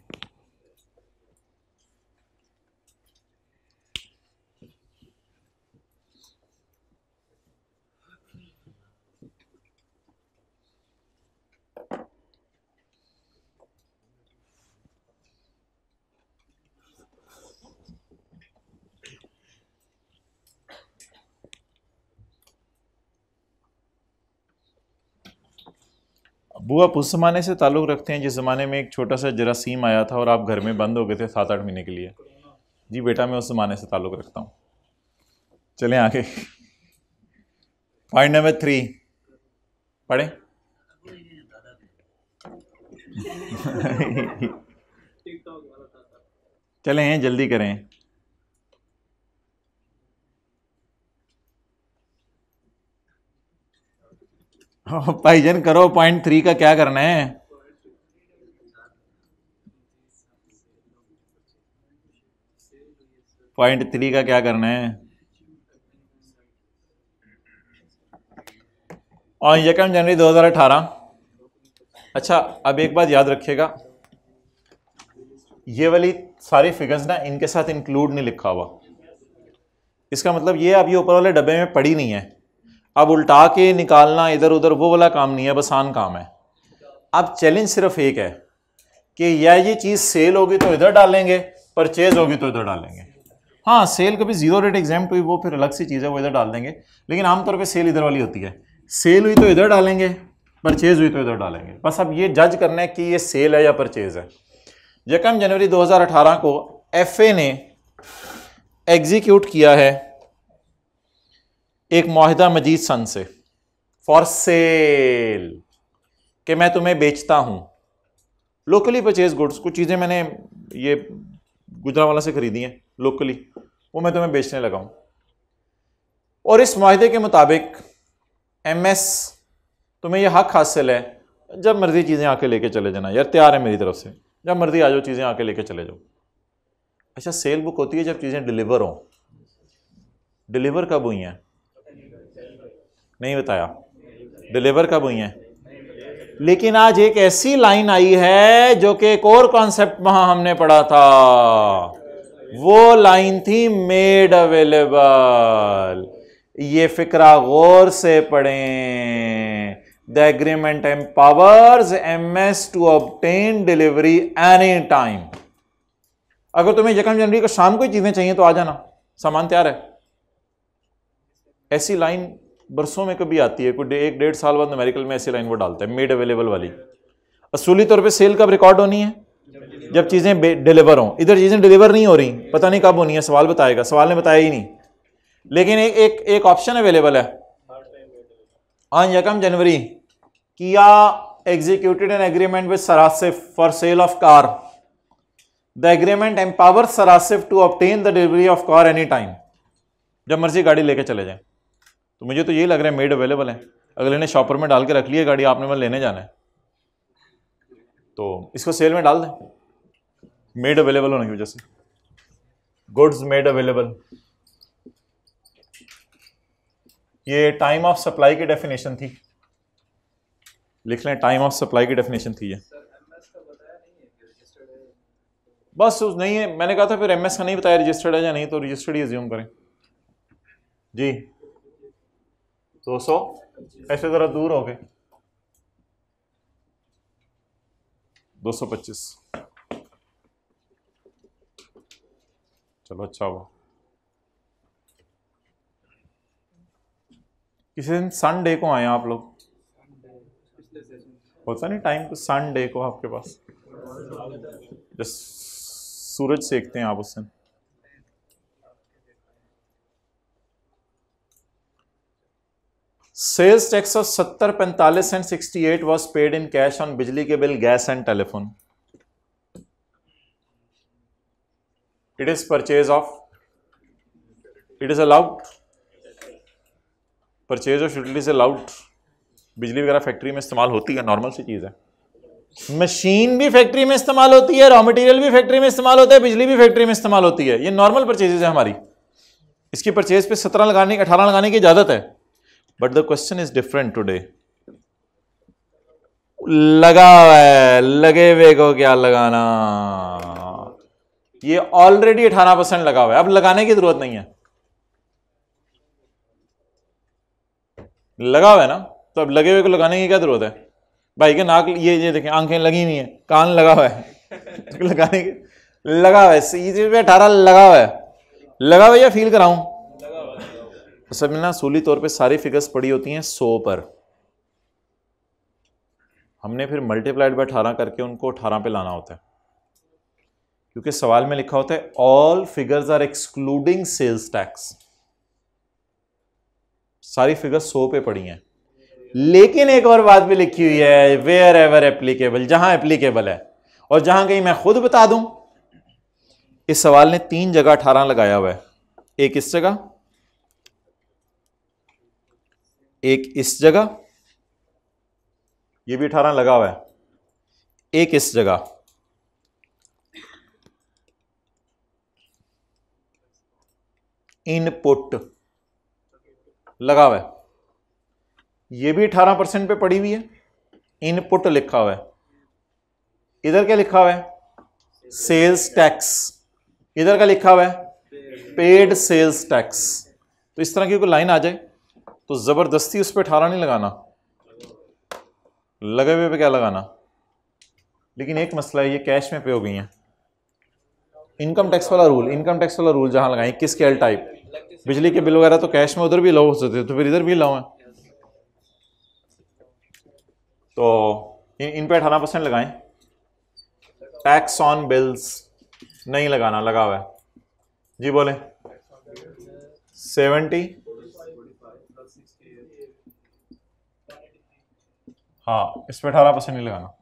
अबू आप उस ज़माने से ताल्लुक़ रखते हैं जिस ज़माने में एक छोटा सा जरासीम आया था और आप घर में बंद हो गए थे 7-8 महीने के लिए? जी बेटा, मैं उस ज़माने से ताल्लुक़ रखता हूँ। चलें आगे। पॉइंट नंबर 3 पढ़ें। चलें जल्दी करें। भाईजान करो, पॉइंट 3 का क्या करना है? पॉइंट 3 का क्या करना है? और 1 जनवरी 2018। अच्छा, अब एक बात याद रखिएगा, ये वाली सारी फिगर्स ना इनके साथ इंक्लूड नहीं लिखा हुआ। इसका मतलब ये अब ये ऊपर वाले डब्बे में पड़ी नहीं है। अब उल्टा के निकालना इधर उधर वो वाला काम नहीं है, अब आसान काम है। अब चैलेंज सिर्फ एक है कि या ये चीज़ सेल होगी तो इधर डालेंगे, परचेज होगी तो इधर डालेंगे। हाँ, सेल कभी 0 रेट एग्जाम्प्ट हुई वो फिर अलग सी चीज़ है, वो इधर डाल देंगे, लेकिन आमतौर पे सेल इधर वाली होती है। सेल हुई तो इधर डालेंगे, परचेज हुई तो इधर डालेंगे। बस अब ये जज करना है कि ये सेल है या परचेज है। 1 जनवरी 2018 को एफए ने एग्जीक्यूट किया है एक मुआहिदा मजीद सन से फॉर सेल, कि मैं तुम्हें बेचता हूं लोकली परचेज गुड्स। कुछ चीज़ें मैंने ये गुजरांवाला से खरीदी हैं लोकली, वो मैं तुम्हें बेचने लगा हूं। और इस मुआहिदे के मुताबिक एमएस तुम्हें यह हक हासिल है, जब मर्जी चीज़ें आके लेके चले जाना। यार तैयार है मेरी तरफ से, जब मर्जी आ जाओ, चीज़ें आके लेके चले जाओ। अच्छा, सेल बुक होती है जब चीज़ें डिलीवर हों। डिलीवर कब हुई हैं? नहीं बताया। डिलीवर कब हुई हैं। लेकिन आज एक ऐसी लाइन आई है जो कि एक और कॉन्सेप्ट वहां हमने पढ़ा था, वो लाइन थी मेड अवेलेबल। ये फिक्रा गौर से पढ़ें। The agreement empowers MS to obtain delivery any time. अगर तुम्हें 1 जनवरी को शाम को ही चीजें चाहिए तो आ जाना, सामान तैयार है। ऐसी लाइन बरसों में कभी आती है, कोई 1-1.5 साल बाद न्यूमेरिकल में ऐसी लाइन वो डालता है, मेड अवेलेबल वाली। असूली तौर पे सेल कब रिकॉर्ड होनी है, जब चीजें डिलीवर हों। इधर चीजें डिलीवर नहीं हो रही, पता नहीं कब होनी है, सवाल बताएगा, सवाल ने बताया ही नहीं। लेकिन एक ऑप्शन अवेलेबल है। On 1 January Kia executed an agreement with सरासिफ for sale of car. The agreement empower सरासिफ to obtain the delivery of car any time. जब मर्जी गाड़ी लेके चले जाएं। तो मुझे तो यही लग रहा है मेड अवेलेबल है, अगले ने शॉपर में डाल के रख लिया गाड़ी, आपने मैं लेने जाना है तो इसको सेल में डाल दें, मेड अवेलेबल होने की वजह से। गुड्स मेड अवेलेबल, ये टाइम ऑफ सप्लाई की डेफिनेशन थी, लिख लें, टाइम ऑफ सप्लाई की डेफिनेशन थी ये। बस नहीं है, मैंने कहा था फिर एमएस का नहीं बताया रजिस्टर्ड है या नहीं, तो रजिस्टर्ड ही अज्यूम करें जी। 200 ऐसे जरा दूर हो गए, 225। चलो अच्छा हुआ। किसी दिन संडे को आए आप लोग, होता नहीं टाइम को संडे को आपके पास, जस्ट सूरज सेकते हैं आप उस दिन। Sales tax of 70, 45 and 68 was paid in cash on बिजली के bill, gas and telephone. It is purchase of, it is allowed, purchase of utilities allowed. बिजली वगैरह फैक्ट्री में इस्तेमाल होती है, नॉर्मल सी चीज है। मशीन भी फैक्ट्री में इस्तेमाल होती है, रॉ मटेरियल भी फैक्ट्री में इस्तेमाल होता है, बिजली भी फैक्ट्री में इस्तेमाल होती है। ये नॉर्मल परचेजेज है हमारी। इसकी परचेज पे 17 लगाने, 18 लगाने की इजाजत है। But the question is different today. लगा हुआ है, लगे हुए को क्या लगाना, ये ऑलरेडी 18% लगा हुआ है, अब लगाने की जरूरत नहीं है। लगा हुआ है ना, तो अब लगे हुए को लगाने की क्या जरूरत है। भाई के नाक, ये देखें, आंखें लगी हुई हैं, कान लगा हुआ है तो लगाने की, लगा हुआ है, सीधे पे 18 लगा हुआ है। लगा हुआ या फील कराऊं, सब में ना सूली तौर पे सारी फिगर्स पड़ी होती हैं 100 पर, हमने फिर मल्टीप्लाइड बाय 18 करके उनको 18 पे लाना होता है, क्योंकि सवाल में लिखा होता है all figures are excluding sales tax. सारी फिगर्स 100 पे पड़ी हैं, लेकिन एक और बात भी लिखी हुई है, वेयर एवर एप्लीकेबल, जहां एप्लीकेबल है। और जहां कहीं मैं खुद बता दूं, इस सवाल ने 3 जगह 18 लगाया हुआ है, एक इस जगह, एक इस जगह, ये भी 18 लगा हुआ है, एक इस जगह। इनपुट लगा हुआ है, ये भी 18% पे पड़ी हुई है, इनपुट लिखा हुआ है। इधर क्या लिखा हुआ है, सेल्स टैक्स, इधर क्या लिखा हुआ है, पेड सेल्स टैक्स। तो इस तरह की कोई लाइन आ जाए तो जबरदस्ती उस पर 18 नहीं लगाना, लगे हुए पे क्या लगाना। लेकिन एक मसला है, ये कैश में पे हो गई है। इनकम टैक्स वाला रूल, इनकम टैक्स वाला रूल जहां लगाए, 21 के एल टाइप, बिजली के बिल वगैरह तो कैश में उधर भी अलाउ हो सकते हैं, तो फिर इधर भी अलाउ है। तो इन पे 18% लगाएं। टैक्स ऑन बिल्स नहीं लगाना, लगा हुआ है जी, बोले 70, हाँ इस पर 18% नहीं लगाना।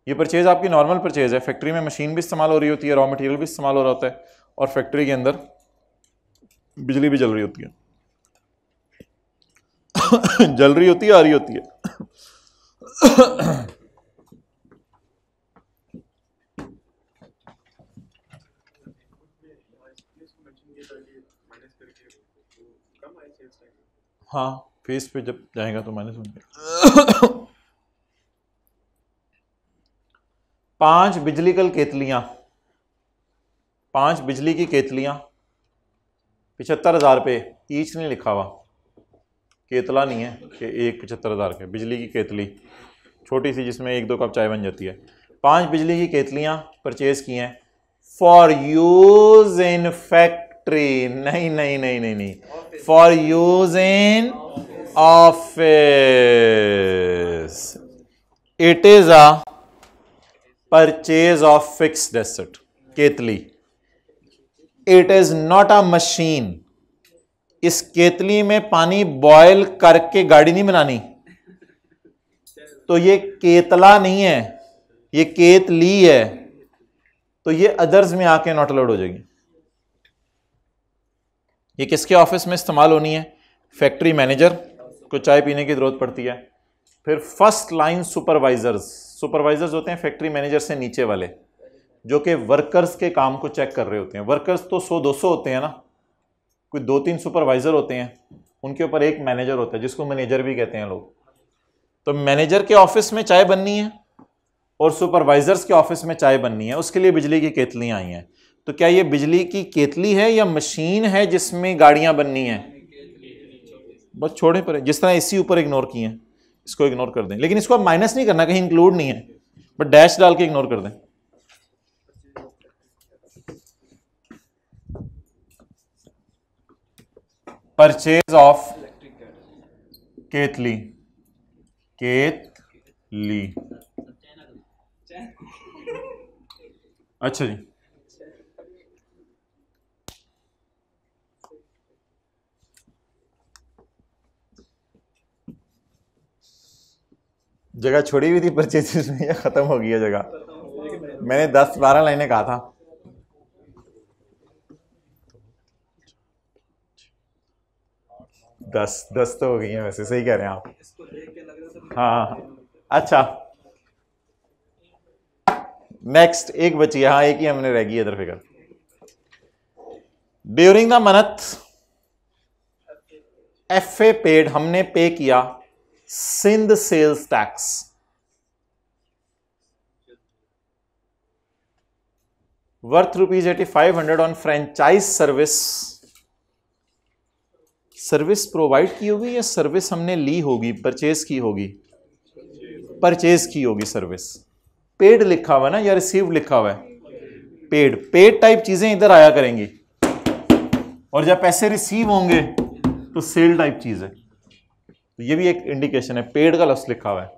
ये परचेज आपकी नॉर्मल परचेज है, फैक्ट्री में मशीन भी इस्तेमाल हो रही होती है, रॉ मटेरियल भी इस्तेमाल हो रहा होता है, और फैक्ट्री के अंदर बिजली भी जल रही होती है जल रही होती है, आ रही होती है हाँ फीस पे जब जाएगा तो मैंने सुन 5 बिजली कल केतलियां, 5 बिजली की केतलियां 75,000 रुपये, ईच नहीं लिखा हुआ, केतला नहीं है कि एक 75,000 के, बिजली की केतली छोटी सी जिसमें 1-2 कप चाय बन जाती है। 5 बिजली की केतलियां परचेज की हैं फॉर यूज इन फैक्ट्री, नहीं नहीं नहीं नहीं नहीं, for use in office. It is a purchase of fixed asset, केतली। It is not a machine. इस केतली में पानी बॉयल करके गाड़ी नहीं बनानी, तो ये केतला नहीं है, ये केतली है, तो ये अदर्स में आके नॉट अलाउड हो जाएगी। ये किसके ऑफिस में इस्तेमाल होनी है? फैक्ट्री मैनेजर को चाय पीने की जरूरत पड़ती है, फिर फर्स्ट लाइन सुपरवाइजर्स, सुपरवाइजर्स होते हैं फैक्ट्री मैनेजर से नीचे वाले, जो कि वर्कर्स के काम को चेक कर रहे होते हैं। वर्कर्स तो 100-200 होते हैं ना, कोई 2-3 सुपरवाइजर होते हैं, उनके ऊपर एक मैनेजर होता है जिसको मैनेजर भी कहते हैं लोग। तो मैनेजर के ऑफिस में चाय बननी है और सुपरवाइजर्स के ऑफिस में चाय बननी है, उसके लिए बिजली की केतलियां आई हैं। तो क्या ये बिजली की केतली है या मशीन है जिसमें गाड़ियां बननी है? बस छोड़े पर, जिस तरह एसी ऊपर इग्नोर किए हैं, इसको इग्नोर कर दें, लेकिन इसको अब माइनस नहीं करना, कहीं इंक्लूड नहीं है, बट डैश डाल के इग्नोर कर दें। परचेज ऑफ केतली, केतली, अच्छा जी। जगह छोड़ी हुई थी परचेज में या खत्म हो गई है जगह? मैंने 10-12 लाइनें कहा था। दस तो हो गई हैं वैसे, सही कह रहे हैं आप। हाँ अच्छा, नेक्स्ट एक बची है, हाँ एक ही हमने रह गई इधर figure. During the month FA paid, हमने पे किया Sindh sales tax worth ₹8500 on franchise service. Service provide की होगी या सर्विस हमने ली होगी, परचेज की होगी? परचेज की होगी सर्विस। पेड लिखा हुआ है ना या रिसीव्ड लिखा हुआ है? पेड। पेड टाइप चीजें इधर आया करेंगी, और जब पैसे रिसीव होंगे तो सेल टाइप चीज है। तो ये भी एक इंडिकेशन है, पेड का लफ्ज लिखा हुआ है।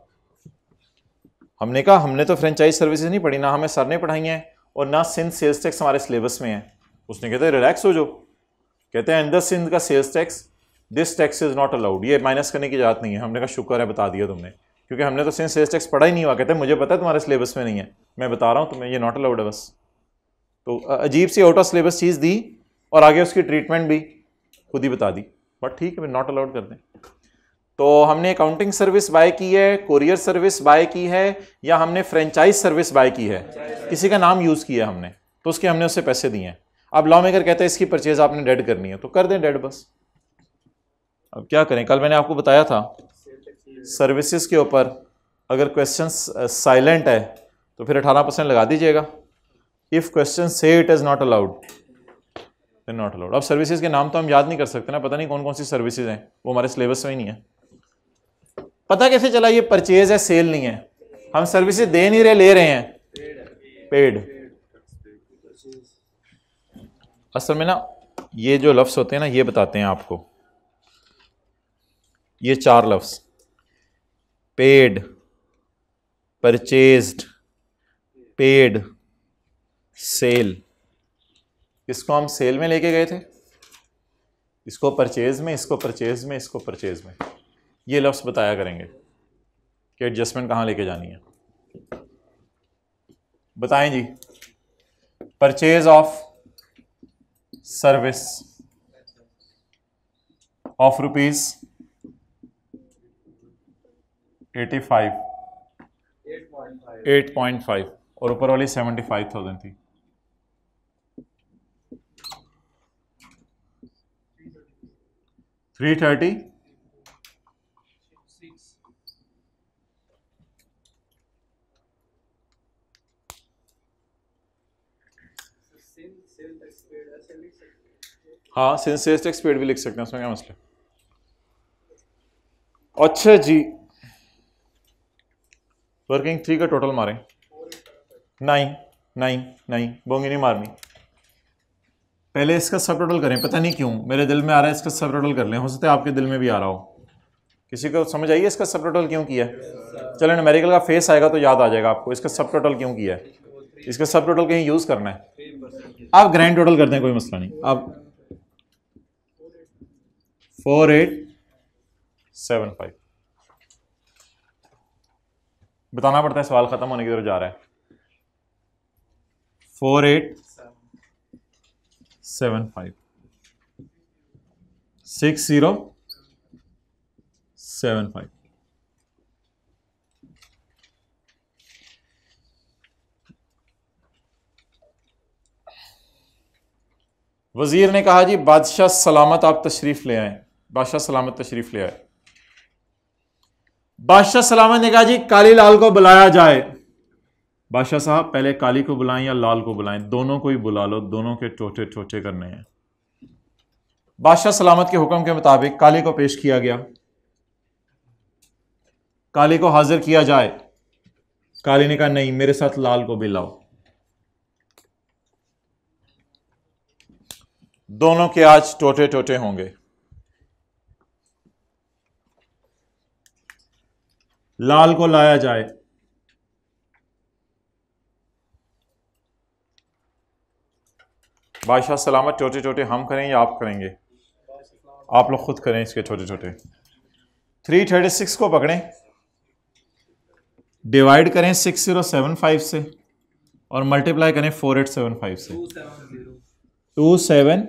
हमने कहा हमने तो फ्रेंचाइज सर्विसेज नहीं पढ़ी, ना हमें सर ने पढ़ाई है और ना सिंध सेल्स टैक्स हमारे सिलेबस में है। उसने कहते हैं रिलैक्स हो जाओ, कहते हैं अंदर सिंध का sales tax, this tax is not allowed, ये माइनस करने की जरूरत नहीं है। हमने कहा शुक्र है बता दिया तुमने, क्योंकि हमने तो सिंध सेल्स टैक्स पढ़ा ही नहीं हुआ। कहते हैं मुझे पता है तुम्हारे सिलेबस में नहीं है, मैं बता रहा हूँ तुम्हें, ये नॉट अलाउड है बस। तो अजीब सी आउट ऑफ सिलेबस चीज़ दी और आगे उसकी ट्रीटमेंट भी खुद ही बता दी, बट ठीक है नॉट अलाउड कर दें। तो हमने अकाउंटिंग सर्विस बाय की है, कोरियर सर्विस बाय की है, या हमने फ्रेंचाइज सर्विस बाय की है, किसी का नाम यूज़ किया हमने, तो उसके हमने उससे पैसे दिए हैं। अब लॉ मेकर कहते हैं इसकी परचेज आपने डेड करनी है, तो कर दें डेड बस। अब क्या करें, कल मैंने आपको बताया था सर्विसेज के ऊपर अगर क्वेश्चन साइलेंट है तो फिर 18% लगा दीजिएगा। If question says it is not allowed then not allowed. अब सर्विसेज के नाम तो हम याद नहीं कर सकते ना, पता नहीं कौन कौन सी सर्विसेज हैं, वो हमारे सिलेबस में ही नहीं है। पता कैसे चला ये परचेज है सेल नहीं है? हम सर्विसेज दे नहीं रहे, ले रहे हैं, पेड। असल में ना ये जो लफ्ज होते हैं ना, ये बताते हैं आपको, ये 4 लफ्ज पेड, परचेज्ड, पेड, सेल। इसको हम सेल में लेके गए थे, इसको परचेज में, इसको परचेज में, इसको परचेज में। ये लफ्ज बताया करेंगे कि एडजस्टमेंट कहाँ लेके जानी है। बताएं जी। परचेज ऑफ सर्विस ऑफ ₹85, 8.5 और ऊपर वाली 75,000 थी। $330 हाँ, सिंस सेल्स टैक्स पेड भी लिख सकते हैं, उसमें क्या मसला। अच्छा जी, वर्किंग 3 का टोटल मारें। नहीं नहीं नहीं, बोंगी नहीं मारनी। पहले इसका सब टोटल करें, पता नहीं क्यों मेरे दिल में आ रहा है इसका सब टोटल कर लें, हो सकता है आपके दिल में भी आ रहा हो। किसी को समझ आइए इसका सब टोटल क्यों किया है? चलो न्यूमेरिकल का फेस आएगा तो याद आ जाएगा आपको इसका सब टोटल क्यों किया है। इसका सब टोटल कहीं यूज करना है, आप ग्रैंड टोटल करते हैं, कोई मसला नहीं। आप 4875 बताना पड़ता है, सवाल खत्म होने की तरफ जा रहा है। 4875 6075। वजीर ने कहा जी बादशाह सलामत आप तशरीफ ले आए। बादशाह सलामत तशरीफ ले आए। बादशाह सलामत ने कहा जी काली लाल को बुलाया जाए। बादशाह साहब पहले काली को बुलाएं या लाल को बुलाएं? दोनों को ही बुला लो, दोनों के टोटे टोटे करने हैं। बादशाह सलामत के हुक्म के मुताबिक काली को पेश किया गया। काली को हाजिर किया जाए। काली ने कहा नहीं, मेरे साथ लाल को भी लाओ। दोनों के आज टोटे टोटे होंगे। लाल को लाया जाए। बादशाह सलामत टोटे टोटे हम करें या आप करेंगे? आप लोग खुद करें इसके छोटे छोटे। 336 को पकड़ें, डिवाइड करें 6075 से और मल्टीप्लाई करें 4875 से। 27।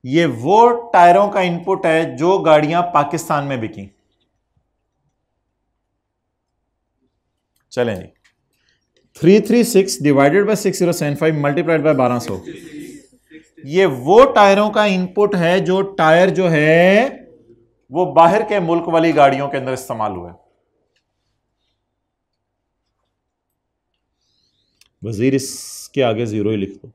ये वो टायरों का इनपुट है जो गाड़ियां पाकिस्तान में बिकी। चलें जी, 336 डिवाइडेड बाय 6075 मल्टीप्लाइड बाय 1200। ये वो टायरों का इनपुट है जो टायर जो है वो बाहर के मुल्क वाली गाड़ियों के अंदर इस्तेमाल हुआ है। वजीर इसके आगे जीरो ही लिख दो।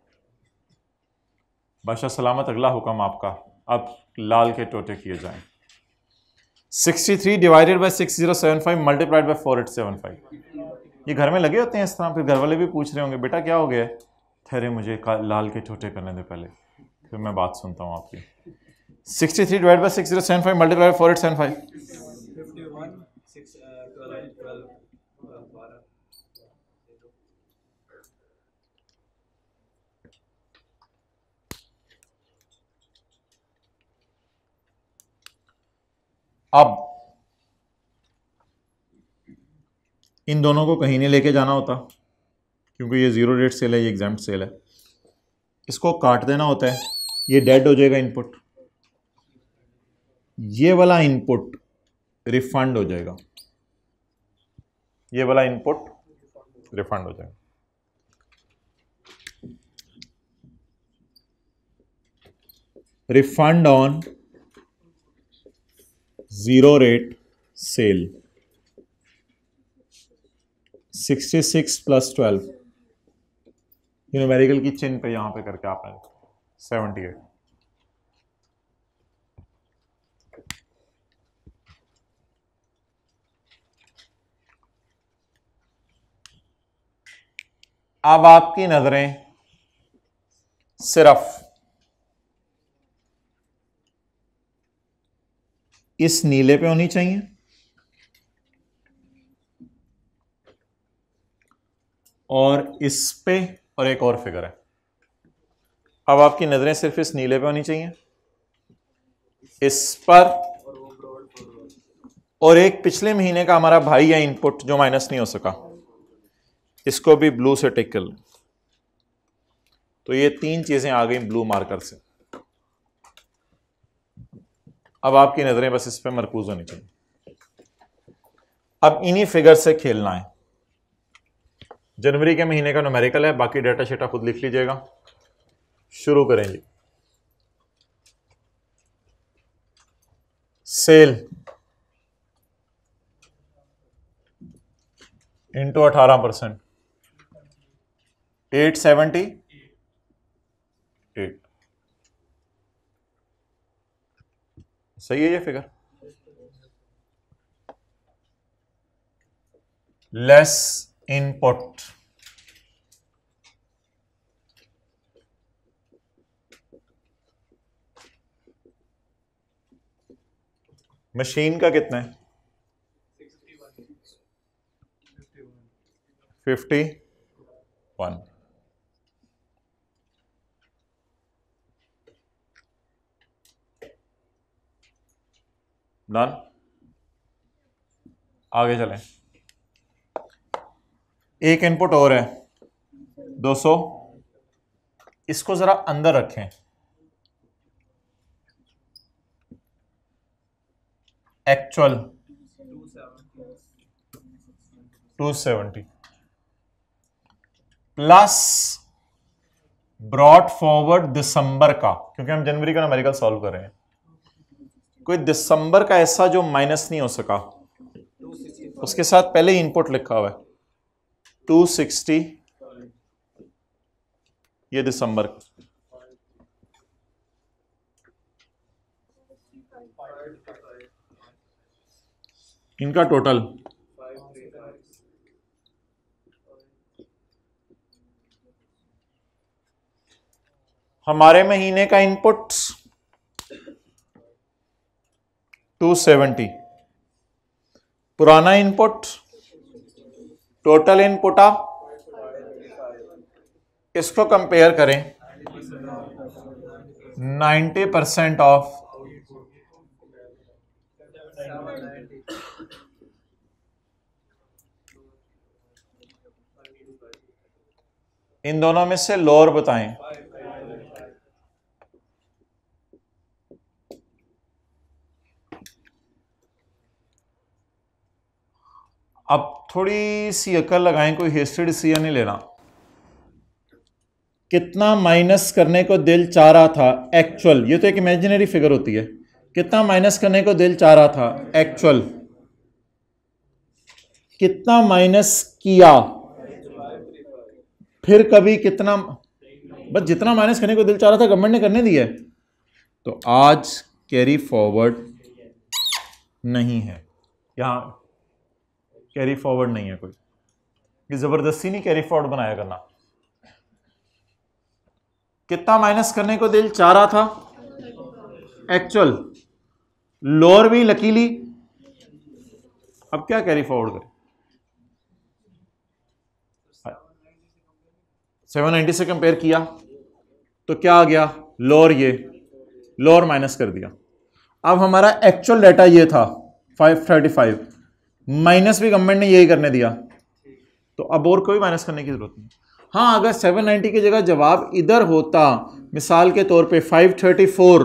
बादशाह सलामत अगला हुक्म आपका, अब लाल के टोटे किए जाएं। 63 डिवाइडेड बाय 6075 मल्टीप्लाइड बाय 4875। ये घर में लगे होते हैं इस तरह, फिर घर वाले भी पूछ रहे होंगे बेटा क्या हो गया है? ठहरे मुझे लाल के टोटे करने दे पहले, फिर मैं बात सुनता हूँ आपकी। 63 डिवाइड बाय 6075 मल्टीप्लाइड बाय 4875। अब इन दोनों को कहीं नहीं लेके जाना होता क्योंकि ये जीरो रेट सेल है, ये एग्जाम्प्ट सेल है। इसको काट देना होता है, ये डेड हो जाएगा इनपुट। ये वाला इनपुट रिफंड हो जाएगा, ये वाला इनपुट रिफंड हो जाएगा। Refund on zero rate sale 66 + 12 numerical की चिन्ह पे यहां पे करके आपने 78। अब आपकी नजरें सिर्फ इस नीले पे होनी चाहिए और इस पे, और एक और फिगर है। अब आपकी नजरें सिर्फ इस नीले पे होनी चाहिए, इस पर, और एक पिछले महीने का हमारा भाई है इनपुट जो माइनस नहीं हो सका, इसको भी ब्लू से टिक कर लें। तो ये तीन चीजें आ गई ब्लू मार्कर से। अब आपकी नजरें बस इस पे मरकूज होनी चाहिए। अब इन्हीं फिगर से खेलना है। जनवरी के महीने का न्यूमेरिकल है, बाकी डाटा शीटा खुद लिख लीजिएगा। शुरू करेंगे। सेल इंटू 18%, 870 सही है ये फिगर? लेस इनपुट मशीन का कितना है? 51। डन। आगे चलें। एक इनपुट और है 200, इसको जरा अंदर रखें। एक्चुअल 270 प्लस ब्रॉट फॉरवर्ड दिसंबर का, क्योंकि हम जनवरी का न्यूमेरिकल सॉल्व कर रहे हैं। कोई दिसंबर का ऐसा जो माइनस नहीं हो सका, उसके साथ पहले ही इनपुट लिखा हुआ है 260, ये दिसंबर का। इनका टोटल हमारे महीने का इनपुट 270, पुराना इनपुट टोटल इनपुट इसको कंपेयर करें 90% ऑफ इन दोनों में से लोअर बताएं। अब थोड़ी सी अकल लगाएं, कोई हिस्ट्री डिसीजन नहीं लेना। कितना माइनस करने को दिल चाह रहा था एक्चुअल, ये तो एक इमेजिनरी फिगर होती है। कितना माइनस करने को दिल चाह रहा था एक्चुअल, कितना माइनस किया, फिर कभी कितना, बस जितना माइनस करने को दिल चाह रहा था गवर्नमेंट ने करने दिया है। तो आज कैरी फॉरवर्ड नहीं है, यहां कैरी फॉरवर्ड नहीं है कोई, ये जबरदस्ती नहीं कैरी फॉरवर्ड बनाया करना। कितना माइनस करने को दिल चाह रहा था एक्चुअल, लोअर भी लकीली। अब क्या कैरी फॉरवर्ड करें? 790 से कंपेयर किया तो क्या आ गया, लोअर, ये लोअर माइनस कर दिया। अब हमारा एक्चुअल डाटा ये था 535, माइनस भी गवर्नमेंट ने यही करने दिया, तो अब और कोई माइनस करने की जरूरत नहीं। हाँ, अगर 790 की जगह जवाब इधर होता, मिसाल के तौर पे 534,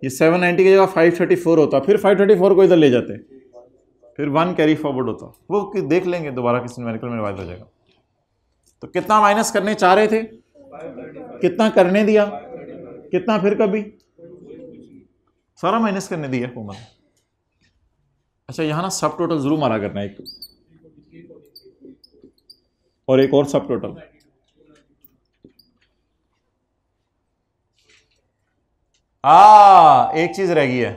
ये 790 की जगह 534 होता, फिर 534 को इधर ले जाते, फिर 1 कैरी फॉरवर्ड होता। वो देख लेंगे दोबारा किसी न्यूमेरिकल में रिवाइज हो जाएगा। तो कितना माइनस करने चाह रहे थे, कितना करने दिया, कितना फिर कभी, सारा माइनस करने दिया कॉमन। अच्छा, यहां ना सब टोटल जरूर मारा करना एक, और एक और सब टोटल। एक चीज रह गई है,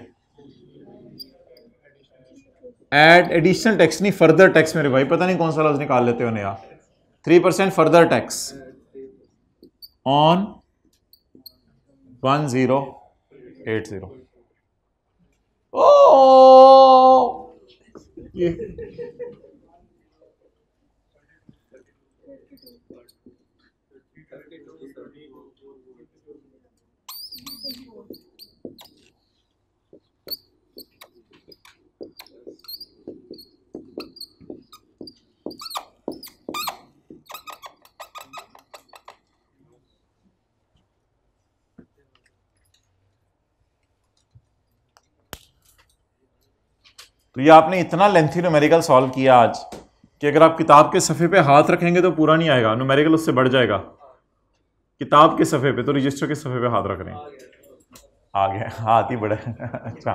एड एडिशनल टैक्स, नहीं फर्दर टैक्स। मेरे भाई पता नहीं कौन सा लफ्ज निकाल लेते हो नया। 3% फर्दर टैक्स ऑन 1080। ओ ये तो ये आपने इतना लेंथी न्यूमेरिकल सॉल्व किया आज कि अगर आप किताब के सफ़े पे हाथ रखेंगे तो पूरा नहीं आएगा, न्यूमेरिकल उससे बढ़ जाएगा। किताब के सफ़े पे तो रजिस्टर के सफ़े पे हाथ रख रहे हैं, आ गया हाथ ही बढ़े। अच्छा,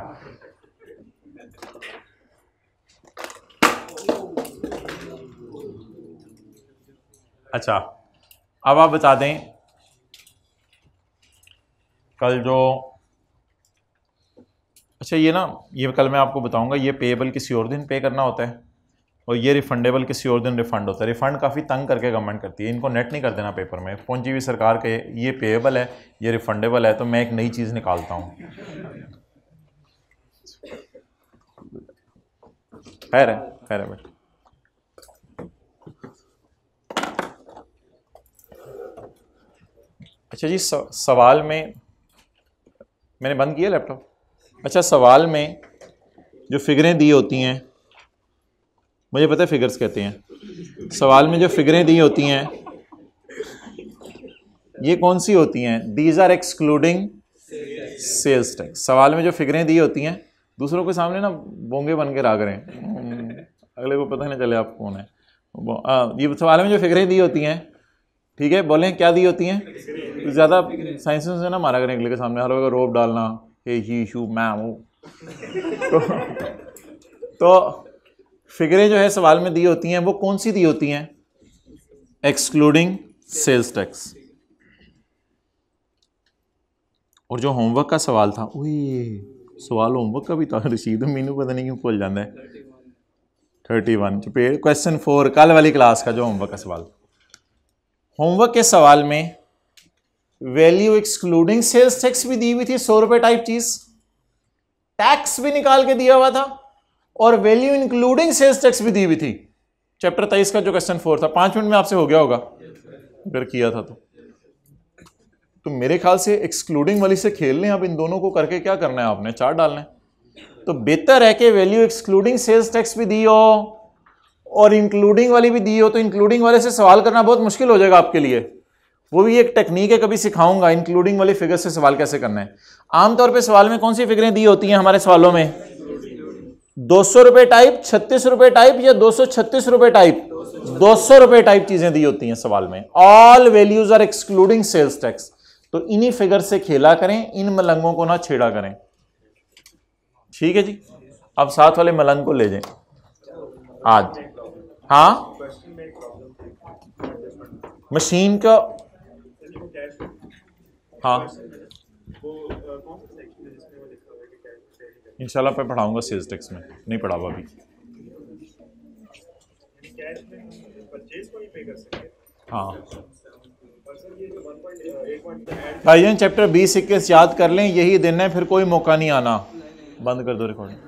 अच्छा, अब आप बता दें कल जो अच्छा ये ना, ये कल मैं आपको बताऊंगा, ये पेएबल किसी और दिन पे करना होता है और ये रिफंडेबल किसी और दिन रिफंड होता है। रिफंड काफ़ी तंग करके गवर्नमेंट करती है, इनको नेट नहीं कर देना पेपर में। पहुंची हुई सरकार के ये पेएबल है, ये रिफंडेबल है, तो मैं एक नई चीज़ निकालता हूँ। खैर है बेटा। अच्छा जी, सवाल में मैंने बंद किया लैपटॉप। अच्छा, सवाल में जो फिगरें दी होती हैं, मुझे पता है फिगर्स कहते हैं, सवाल में जो फिगरें दी होती हैं ये कौन सी होती हैं? These are excluding sales tax. सवाल में जो फिगरें दी होती हैं, दूसरों के सामने ना बोंगे बन के रहा करें, अगले को पता नहीं चले आप कौन है। ये सवाल में जो फिगरें दी होती हैं, ठीक है, बोलें क्या दी होती हैं? तो ज़्यादा साइंस से ना मारा करें अगले के सामने, हर वक्त रोब डालना, हे ही शू मैम। तो फिगरें जो है सवाल में दी होती हैं, वो कौन सी दी होती हैं? Excluding sales tax. और जो होमवर्क का सवाल था, सवाल होमवर्क का भी था, रशीद मीनू पता नहीं क्यों भूल जाता है। 31 क्वेश्चन 4 कल वाली क्लास का जो होमवर्क का सवाल, होमवर्क के सवाल में वैल्यू एक्सक्लूडिंग सेल्स टैक्स भी दी हुई थी, 100 रुपए टाइप चीज, टैक्स भी निकाल के दिया हुआ था, और वैल्यू इंक्लूडिंग सेल्स टैक्स भी दी हुई थी। चैप्टर 23 का जो क्वेश्चन 4 था, 5 मिनट में आपसे हो गया होगा अगर किया था तो मेरे ख्याल से एक्सक्लूडिंग वाली से खेल लें। अब इन दोनों को करके क्या करना है आपने? चार डालना है। तो बेहतर है कि वैल्यू एक्सक्लूडिंग सेल्स टैक्स भी दी हो और इंक्लूडिंग वाली भी दी हो। तो इंक्लूडिंग वाले से सवाल करना बहुत मुश्किल हो जाएगा आपके लिए, वो भी एक टेक्निक है, कभी सिखाऊंगा इंक्लूडिंग वाली फिगर से सवाल कैसे करना है। आमतौर पे सवाल में कौन सी फिगरें दी होती हैं हमारे सवालों में? 200 रुपए टाइप, 36 रुपए टाइप या 236 रुपए टाइप? 200 रुपए टाइप चीजें दी होती हैं सवाल में। All values are excluding sales tax. तो इन्हीं फिगर से खेला करें, इन मलंगों को ना छेड़ा करें, ठीक है जी। अब साथ वाले मलंग को ले जाएं आज। हाँ, मशीन का, हाँ इंशाल्लाह पे पढ़ाऊंगा सेल्स टैक्स में, नहीं पढ़ा हुआ अभी। हाँ भाईजान, चैप्टर 20-21 याद कर लें, यही दिन है, फिर कोई मौका नहीं आना। बंद कर दो रिकॉर्डिंग।